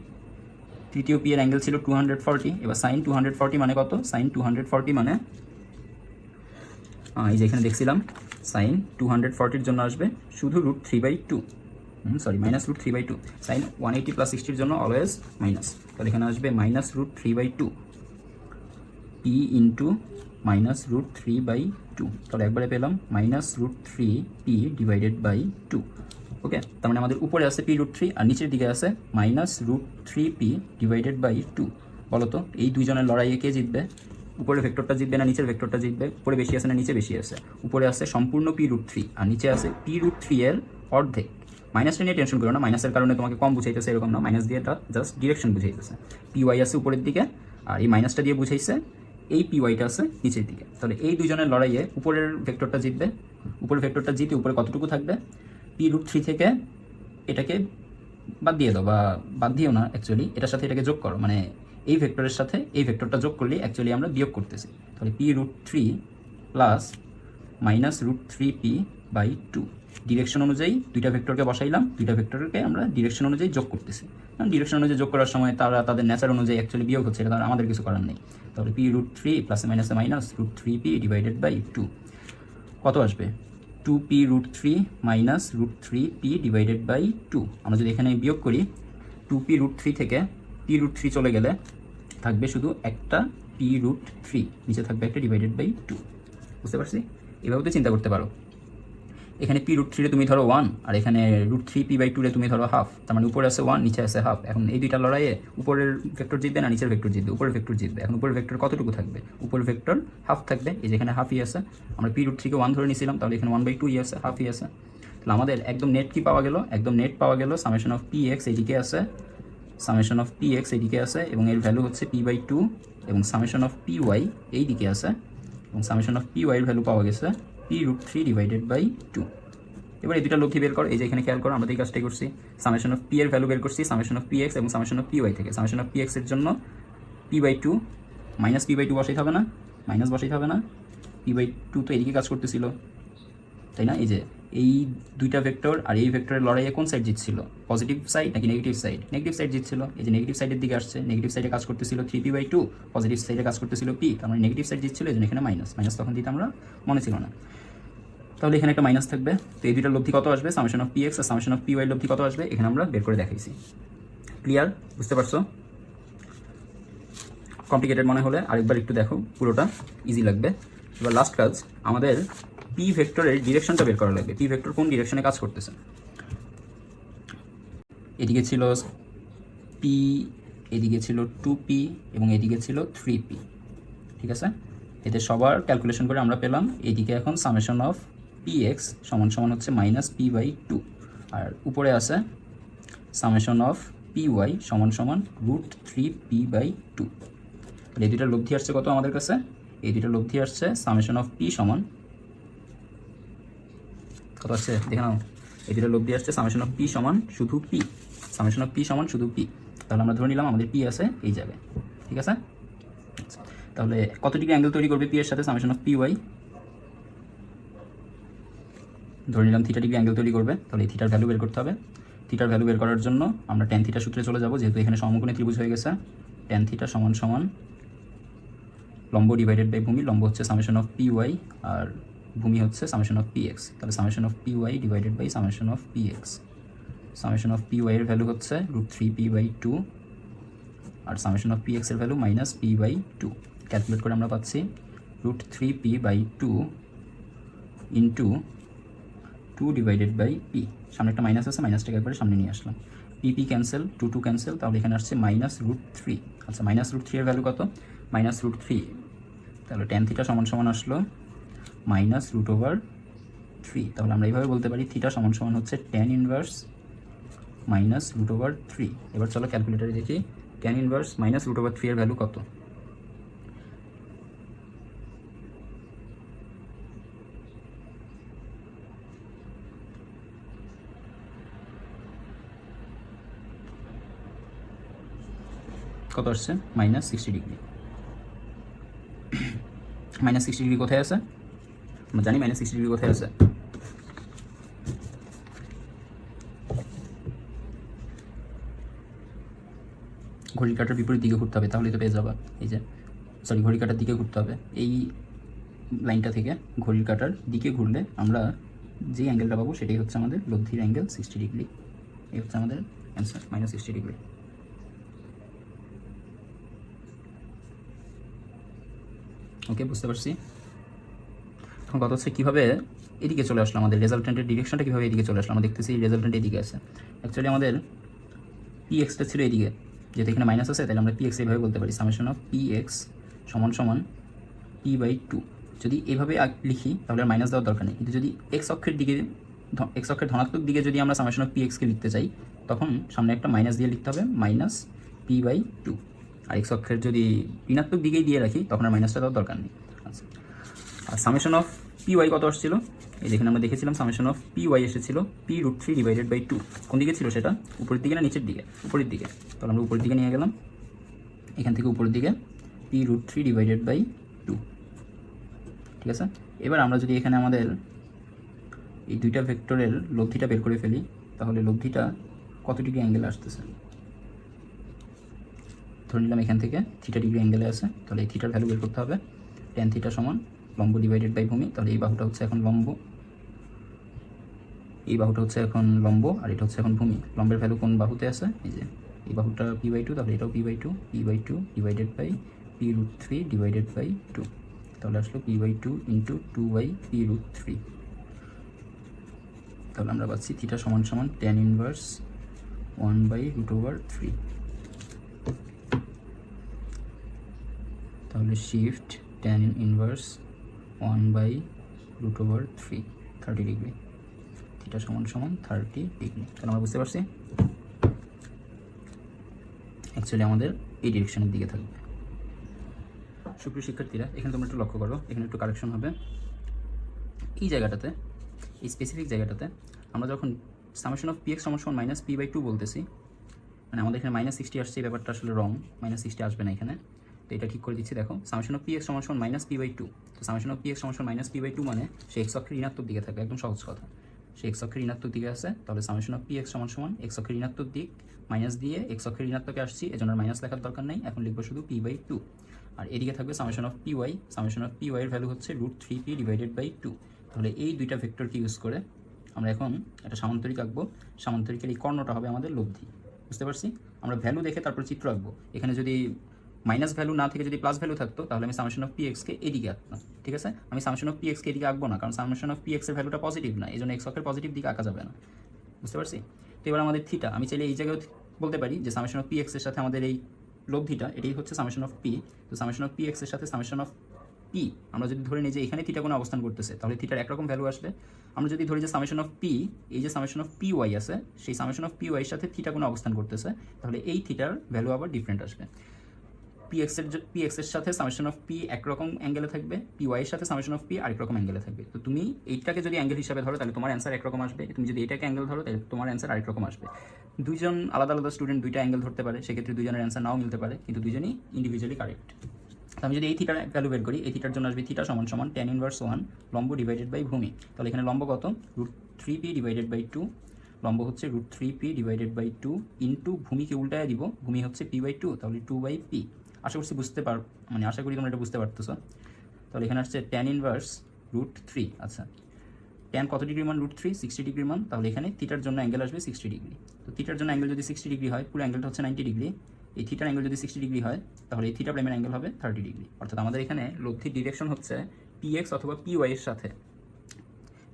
তৃতীয় p এর অ্যাঙ্গেল ছিল 240, এবার সাইন 240 মানে কত, সাইন 240 মানে এই যে এখানে দেখছিলাম সাইন 240-র জন্য আসবে শুধু √3/2, মাইনাস √3/2, সাইন 180 + 60-র জন্য অলওয়েজ মাইনাস, তাহলে এখানে আসবে মাইনাস √3/2 p ইন্টু মাইনাস √3/2, তাহলে একবারে পেলাম মাইনাস √3p ডিভাইডেড বাই 2। ওকে, তার মানে আমাদের উপরে আছে p√3 আর নিচের দিকে আছে মাইনাস √3p ডিভাইডেড বাই 2। বলো তো এই দুইজনের লড়াইয়ে কে জিতবে, উপরে ভেক্টরটা জিতবে না নিচের ভেক্টরটা জিতবে, উপরে বেশি আছে না নিচে বেশি আছে, উপরে আছে সম্পূর্ণ p√3 আর নিচে আছে p√3 এর অর্ধেক। মাইনাসটা নিয়ে টেনশন করো না, মাইনাসের কারণে তোমাকে কম বুঝাইতেছে এরকম না, মাইনাস দিয়ে এটা জাস্ট ডিরেকশন বুঝাইতেছে। py আছে উপরের দিকে আর এই মাইনাসটা দিয়ে বুঝাইছে এই py-টা আছে নিচের দিকে। তাহলে এই দুজনের লড়াইয়ে উপরের ভেক্টরটা জিতবে, উপরের ভেক্টরটা জিতে উপরে কতটুকু থাকবে, p√3 থেকে এটাকে বাদ দিয়ে দাও, বা বাদ দিও না, অ্যাকচুয়ালি এটার সাথে এটাকে যোগ করো, মানে এই ভেক্টরের সাথে এই ভেক্টরটা যোগ করলে অ্যাকচুয়ালি আমরা বিয়োগ করতেছি। তাহলে p√3 plus minus √3p/2 direction অনুযায়ী দুইটা ভেক্টরকে বসাইলাম, দুইটা ভেক্টরকে আমরা ডিরেকশন অনুযায়ী যোগ করতেছি। ডিরেকশন অনুযায়ী যোগ করার সময় তারা তাদের নেচার অনুযায়ী অ্যাকচুয়ালি বিয়োগ হচ্ছে, এটা আমাদের কিছু করার নেই। তাহলে p√3 প্লাসে মাইনাসে মাইনাস √3p ডিভাইডেড বাই 2 কত আসবে, 2p√3 minus √3p divided by 2। আমরা যদি এখানে বিয়োগ করি 2p√3 থেকে p√3 চলে গেলে থাকবে শুধু একটা p√3, নিচে থাকবে একটা ডিভাইডেড বাই 2। বুঝতে পারছি, এভাবে তো চিন্তা করতে পারো। এখানে p√3 তুমি ধরো 1 আর এখানে √3p/2 তুমি ধরো হাফ, তার মানে উপরে আছে 1 নিচে আছে হাফ। এখন এই দুইটা লড়াইয়ে উপরের ভেক্টর জিতবে না নিচের ভেক্টর জিতবে, উপরের ভেক্টর জিতবে। এখন উপরের ভেক্টর কতটুকু থাকবে, উপরের ভেক্টর হাফ থাকবে, এই যেখানে হাফই আছে, আমরা p√3-কে 1 ধরে নিয়েছিলাম, তাহলে এখানে 1/2 আছে, হাফই আছে। তাহলে আমাদের একদম নেট কি পাওয়া গেল, একদম নেট পাওয়া গেল সামেশন অফ px এইদিকে আছে, সামেশন অফ px এইদিকে আছে এবং এর ভ্যালু হচ্ছে p/2, এবং সামেশন অফ py এই দিকে আছে এবং সামেশন অফ py এর ভ্যালু পাওয়া গেছে p√3 ডিভাইডেড বাই 2। এবার এই দুটা লব্ধি বের করো, এই যে এখানে খেয়াল করো আমরা এই কাজটাই করছি, সামেশন অফ p এর ভ্যালু বের করছি সামেশন অফ px এবং সামেশন অফ py থেকে। সামেশন অফ px এর জন্য p/2 মাইনাস p/2 বসাইতে হবে না, মাইনাস বসাইতে হবে না, p/2 তো এদিকে কাজ করতেছিল তাই না। এই যে এই দুইটা ভেক্টর আর এই ভেক্টরের লড়াইয়ে কোন সাইড জিতছিল, পজিটিভ সাইড নাকি নেগেটিভ সাইড, নেগেটিভ সাইড জিতছিল। এই যে নেগেটিভ সাইডের দিকে আসছে, নেগেটিভ সাইডে কাজ করতেছিল 3p/2, পজিটিভ সাইডে কাজ করতেছিল p, তার মানে নেগেটিভ সাইড জিতছিল, এই জন্য এখানে মাইনাস, মাইনাস তখন দিতে আমরা মনে ছিল না। তাহলে এখানে একটা মাইনাস থাকবে, তো এই দুইটার লব্ধি কত আসবে, সামেশন অফ px আর সামেশন অফ py লব্ধি কত আসবে, এখানে আমরা বের করে দেখাইছি। ক্লিয়ার, বুঝতে পারছো? কমপ্লিকেটেড মনে হলে আরেকবার একটু দেখো, পুরোটা ইজি লাগবে। এবার লাস্ট কাজ, আমাদের p ভেক্টরের ডিরেকশনটা বের করা লাগবে, p ভেক্টর কোন ডিরেকশনে কাজ করতেছে। এদিকে ছিল p, এদিকে ছিল 2p এবং এদিকে ছিল 3p, ঠিক আছে। এতে সবার ক্যালকুলেশন করে আমরা পেলাম এইদিকে এখন সামেশন অফ px সমান সমান হচ্ছে মাইনাস p/2, আর উপরে আছে সামেশন অফ py সমান সমান √3p/2। এই দুইটার লব্ধি আসছে কত আমাদের কাছে, এই দুইটার লব্ধি আসছে সামেশন অফ p সমান কত আছে দেখে নাও, এই দুইটার লব্ধি আসছে সামেশন অফ p সমান শুধু p, সামেশন অফ p সমান শুধু p। তাহলে আমরা ধরে নিলাম আমাদের p আছে এই জায়গায়, ঠিক আছে। তাহলে কত ডিগ্রি অ্যাঙ্গেল তৈরি করবে p এর সাথে সামেশন অফ py, ধরে নিলাম থিটা ডিগ্রি অ্যাঙ্গেল তৈরি করবে। তাহলে এই থিটার ভ্যালু বের করতে হবে। থিটার ভ্যালু বের করার জন্য আমরা ট্যান থিটা সূত্রে চলে যাব, যেহেতু এখানে সমকোণী ত্রিভুজ হয়ে গেছে। ট্যান থিটা সমান সমান লম্ব ডিভাইডেড বাই ভূমি, লম্ব হচ্ছে সামেশন অফ py আর ভূমি হচ্ছে সামেশন অফ px। তাহলে summation of py divided by summation of px, summation of py এর ভ্যালু হচ্ছে √3p/2 আর সামেশন অফ px এর ভ্যালু মাইনাস p/2। ক্যালকুলেট করে আমরা পাচ্ছি √3p/2 into 2 divided by p, সামনে একটা মাইনাস আছে, মাইনাসটাকে একবারে সামনে নিয়ে আসলাম। পি ক্যান্সেল, টু ক্যান্সেল, তাহলে এখানে আসছে -√3। আচ্ছা, -√3 এর ভ্যালু কত? -√3, তাহলে tan থিটা সমান সমান আসলো -√3। তাহলে আমরা এইভাবে বলতে পারি থিটা সমান সমান হচ্ছে tan ইনভার্স -√3। এবার চলো ক্যালকুলেটারে দেখি tan ইনভার্স -√3 এর ভ্যালু কত। কত আসছে? -60 ডিগ্রি। -60 ডিগ্রি কোথায় আছে? আমরা জানি -60 ডিগ্রি কোথায় আছে। ঘড়ির কাঁটার বিপরীত দিকে ঘুরতে হবে, তাহলেই তো পেয়ে যাবা। এই যে সরি, ঘড়ির কাঁটার দিকে ঘুরতে হবে। এই লাইনটা থেকে ঘড়ির কাঁটার দিকে ঘুরলে আমরা যে অ্যাঙ্গেলটা পাবো সেটাই হচ্ছে আমাদের লব্ধির অ্যাঙ্গেল 60 ডিগ্রি। এই হচ্ছে আমাদের অ্যান্সার, -60 ডিগ্রি। ওকে, বুঝতে পারছি। এখন কথা হচ্ছে কীভাবে এদিকে চলে আসলো, আমাদের রেজাল্টেন্টের ডিরেকশনটা কীভাবে এদিকে চলে আসলো। আমরা দেখতেছি রেজাল্টেন্ট এদিকে আছে। অ্যাকচুয়ালি আমাদের পি এক্সটা ছিল এদিকে, যেহেতু এখানে মাইনাস আছে তাহলে আমরা পি এক্স এইভাবে বলতে পারি সামেশন অফ পি এক্স সমান সমান p/2। যদি এভাবে লিখি তাহলে আর মাইনাস দেওয়ার দরকার নেই, কিন্তু যদি এক্স অক্ষের ধনাত্মক দিকে যদি আমরা সামেশন অফ পি এক্সকে লিখতে চাই তখন সামনে একটা মাইনাস দিয়ে লিখতে হবে -p/2। আর এক্স অক্ষের যদি ঋণাত্মক দিকেই দিয়ে রাখি তখন আর মাইনাসটা দেওয়ার দরকার নেই। আচ্ছা, আর সামেশন অফ পি/y কত আসছিল? এই যেখানে আমরা দেখেছিলাম সামেশন অফ পি/y এসেছিল p√3/2। কোন দিকে ছিল সেটা? উপরের দিকে না নিচের দিকে? উপরের দিকে। তাহলে আমরা উপরের দিকে নিয়ে গেলাম, এখান থেকে উপরের দিকে p√3/2। ঠিক আছে, এবার আমরা যদি এখানে আমাদের এই দুইটা ভেক্টরের লব্ধিটা বের করে ফেলি তাহলে লব্ধিটা কত ডিগ্রি অ্যাঙ্গেলে আসতেছে? ধরে নিলাম এখান থেকে থিটা ডিগ্রি অ্যাঙ্গেলে আছে, তাহলে এই থিটার ভ্যালু বের করতে হবে। tan থিটা সমান লম্ব ডিভাইডেড বাই ভূমি, তাহলে এই বাহুটা হচ্ছে এখন লম্ব, এই বাহুটা হচ্ছে এখন লম্ব, আর এটা হচ্ছে এখন ভূমি। লম্বের ভ্যালু কোন বাহুতে আছে? এই যে এই বাহুটা p/2, তাহলে এটাও p/2 ডিভাইডেড বাই p√3/2। তাহলে আসলো p/2 × 2/p√3। তাহলে আমরা পাচ্ছি থিটা সমান সমান tan ইনভার্স 1/√3। তাহলে shift tan inverse 1/√3 30 degree. Theta সমান সমান 30 ডিগ্রি। তাহলে আমরা বুঝতে পারছি অ্যাকচুয়ালি আমাদের এই ডিরেকশনের দিকে থাকবে। সুপ্রিয় শিক্ষার্থীরা, এখানে তোমরা একটু লক্ষ্য করো, এখানে একটু কারেকশন হবে। এই জায়গাটাতে, এই স্পেসিফিক জায়গাটাতে আমরা যখন সামেশন অফ px সমান সমান -p/2 বলতেছি, মানে আমাদের এখানে -60 আসছে, এই ব্যাপারটা আসলে রং, -60 আসবে না এখানে। তো এটা ঠিক করে দিচ্ছি। দেখো সামেশন অফ px সমান সমান -p/2, তো সামেশন অফ px সমান সমান -p/2 মানে সে এক্স অক্ষের ঋণাত্মক দিকে থাকবে, একদম সহজ কথা। সে এক্স অক্ষের ঋণাত্মক দিকে আছে, তাহলে সামেশন অফ px সমান সমান এক্স অক্ষের ঋণাত্মক দিক মাইনাস দিয়ে এক্স অক্ষের ঋণাত্মকে আসছি, এজন্য মাইনাস লেখার দরকার নেই, এখন লিখবো শুধু p/2। আর এদিকে থাকবে summation of py, summation of py এর ভ্যালু হচ্ছে √3p/2। তাহলে এই দুইটা ভেক্টরকে ইউজ করে আমরা এখন একটা সামান্তরিক আঁকবো। সামান্তরিকের এই কর্ণটা হবে আমাদের লব্ধি। বুঝতে পারছি? আমরা ভ্যালু দেখে তারপর চিত্র আঁকবো। এখানে যদি মাইনাস ভ্যালু না থেকে যদি প্লাস ভ্যালু থাকতো তাহলে আমি সামেশন অফ px-কে এদিকে আঁকতাম। ঠিক আছে, আমি সামেশন অফ px-কে এদিকে আঁকবো না, কারণ সামেশন অফ px এর ভ্যালুটা পজিটিভ না, এই জন্য এক্স অক্ষের পজিটিভ দিকে আঁকা যাবে না। বুঝতে পারছি? তো এবার আমাদের থিটা, আমি চাইলে এই জায়গায় বলতে পারি যে সামেশন অফ px এর সাথে আমাদের এই লব্ধিটা, এটাই হচ্ছে সামেশন অফ p। তো সামেশন অফ px এর সাথে সামেশন অফ p আমরা যদি ধরে নিই যে এখানে থিটা কোনো অবস্থান করতেছে, তাহলে থিটার একরকম ভ্যালু আসবে। আমরা যদি ধরি যে সামেশন অফ p, এই যে সামেশন অফ py আছে, সেই সামেশন অফ py এর সাথে থিটা কোনো অবস্থান করতেছে, তাহলে এই থিটার ভ্যালু আবার ডিফারেন্ট আসবে। px এর সাথে সামেশন অফ p একরকম অ্যাঙ্গেলে থাকবে, py এর সাথে সামেশন অফ p আরেক রকম অ্যাঙ্গেলে থাকবে। তো তুমি এইটাকে যদি অ্যাঙ্গেল হিসাবে ধরো তাহলে তোমার অ্যান্সার একরকম আসবে, তুমি যদি এটাকে অ্যাঙ্গেল ধরো তাহলে তোমার অ্যান্সার আরেক রকম আসবে। দুইজন আলাদা আলাদা স্টুডেন্ট দুইটা অ্যাঙ্গেল ধরতে পারে, সেক্ষেত্রে দুইজনের অ্যান্সার নাও মিলতে পারে, কিন্তু দুইজনই ইন্ডিভিজুয়ালি কারেক্ট। আমি যদি এই থিটার ভ্যালু বের করি, এই থিটার জন্য আসবে থিটা সমান সমান tan ইনভার্স 1 লম্ব ডিভাইডেড বাই ভূমি। তাহলে এখানে লম্ব কত? √3p/2, লম্ব হচ্ছে √3p/2 ইন্টু ভূমিকে উল্টায় দিব, ভূমি হচ্ছে p/2, তাহলে 2/p। আশা করছি আশা করি তোমরা এটা বুঝতে পারতেছো। তাহলে এখানে আসছে tan ইনভার্স √3। আচ্ছা, tan কত ডিগ্রি মান? √3, 60 ডিগ্রি মান। তাহলে এখানে থিটার জন্য অ্যাঙ্গেল আসবে 60 ডিগ্রি। তো থিটার জন্য অ্যাঙ্গেল যদি 60 ডিগ্রি হয়, পুরো অ্যাঙ্গেলটা হচ্ছে 90 ডিগ্রি। এই থিটার অ্যাঙ্গেল যদি 60 ডিগ্রি হয় তাহলে এই থিটা প্রাইমের অ্যাঙ্গেল হবে 30 ডিগ্রি। অর্থাৎ আমাদের এখানে লব্ধির ডিরেকশন হচ্ছে px অথবা py এর সাথে,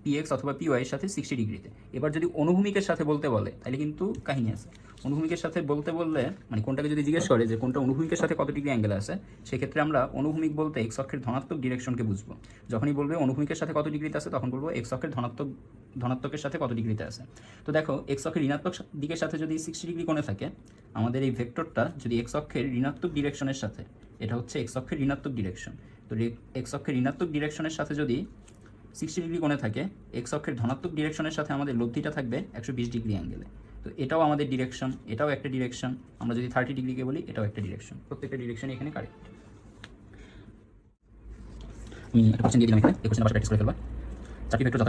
px অথবা py এর সাথে 60 ডিগ্রিতে। এবার যদি অনুভূমিকের সাথে বলতে বলে তাহলে কিন্তু কাহিনী আছে। অনুভূমিকের সাথে বলতে বললে মানে কোনটাকে যদি জিজ্ঞেস করে যে কোনটা অনুভূমিকের সাথে কত ডিগ্রি অ্যাঙ্গেল আছে, সেক্ষেত্রে আমরা অনুভূমিক বলতে এক্স অক্ষের ধনাত্মক ডিরেকশনকে বুঝবো। যখনই বলবে অনুভূমিকের সাথে কত ডিগ্রিতে আছে, তখন বলবো এক্স অক্ষের ধনাত্মকের সাথে কত ডিগ্রিতে আছে। তো দেখো, এক্স অক্ষের ঋণাত্মক দিকের সাথে যদি 60 ডিগ্রি কোণে থাকে, আমাদের এই ভেক্টরটা যদি এক্স অক্ষের ঋণাত্মক ডিরেকশনের সাথে, এটা হচ্ছে এক্স অক্ষের ঋণাত্মক ডিরেকশন, তো এক্স অক্ষের ঋণাত্মক ডিরেকশনের সাথে যদি 60 ডিগ্রি কোণে থাকে, এক্স অক্ষের ধনাত্মক ডিরেকশনের সাথে আমাদের লব্ধিটা থাকবে 120 ডিগ্রি অ্যাঙ্গেলে। তো এটাও আমাদের ডিরেকশন, এটাও একটা ডিরেকশন। আমরা যদি 30 ডিগ্রিকে বলি, এটাও একটা ডিরেকশন। প্রত্যেকটা ডিরেকশনই এখানে কারেক্ট। আমি একটা কোশ্চেন দিয়ে দিলাম এখানে, এই কোশ্চেনটা বাসায় প্র্যাকটিস করে ফেলবা। চারটি ভেক্টর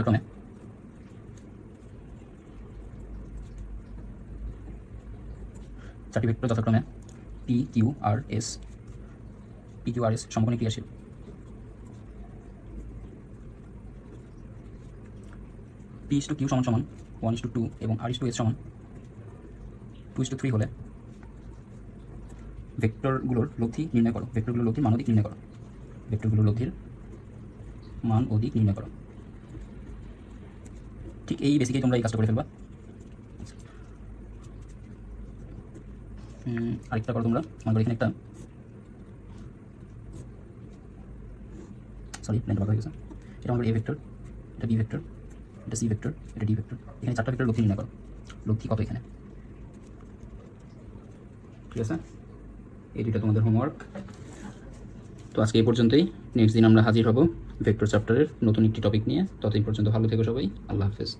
যথাক্রমে পি কিউ আর এস সমকোণী ক্রিয়াশীল। P/Q সমান 1:2 এবং R/S সমান 2:3 হলে ভেক্টরগুলোর লব্ধি নির্ণয় করো। ভেক্টরগুলোর লব্ধির মান ও দিক নির্ণয় করো। ভেক্টরগুলোর লব্ধির মান ও দিক নির্ণয় করো। ঠিক এই বেসিকেই তোমরা এই কাজটা করে ফেলবা। আরেকটা করো তোমরা, আমার এখানে একটা লাইনটা বাঁকা হয়ে গেছে। এটা আমার এ ভেক্টর, এটা বি ভেক্টর, এটা সি ভেক্টর, এটা ডি ভেক্টর। এখানে চারটা ভেক্টর লব্ধি নির্ণয় করো। লব্ধি কত এখানে? ঠিক আছে, এই দুইটা তোমাদের হোমওয়ার্ক। তো আজকে এই পর্যন্তই। নেক্সট দিন আমরা হাজির হব ভেক্টর চ্যাপ্টারের নতুন একটি টপিক নিয়ে। ততদিন পর্যন্ত ভালো থেকো সবাই। আল্লাহ হাফেজ।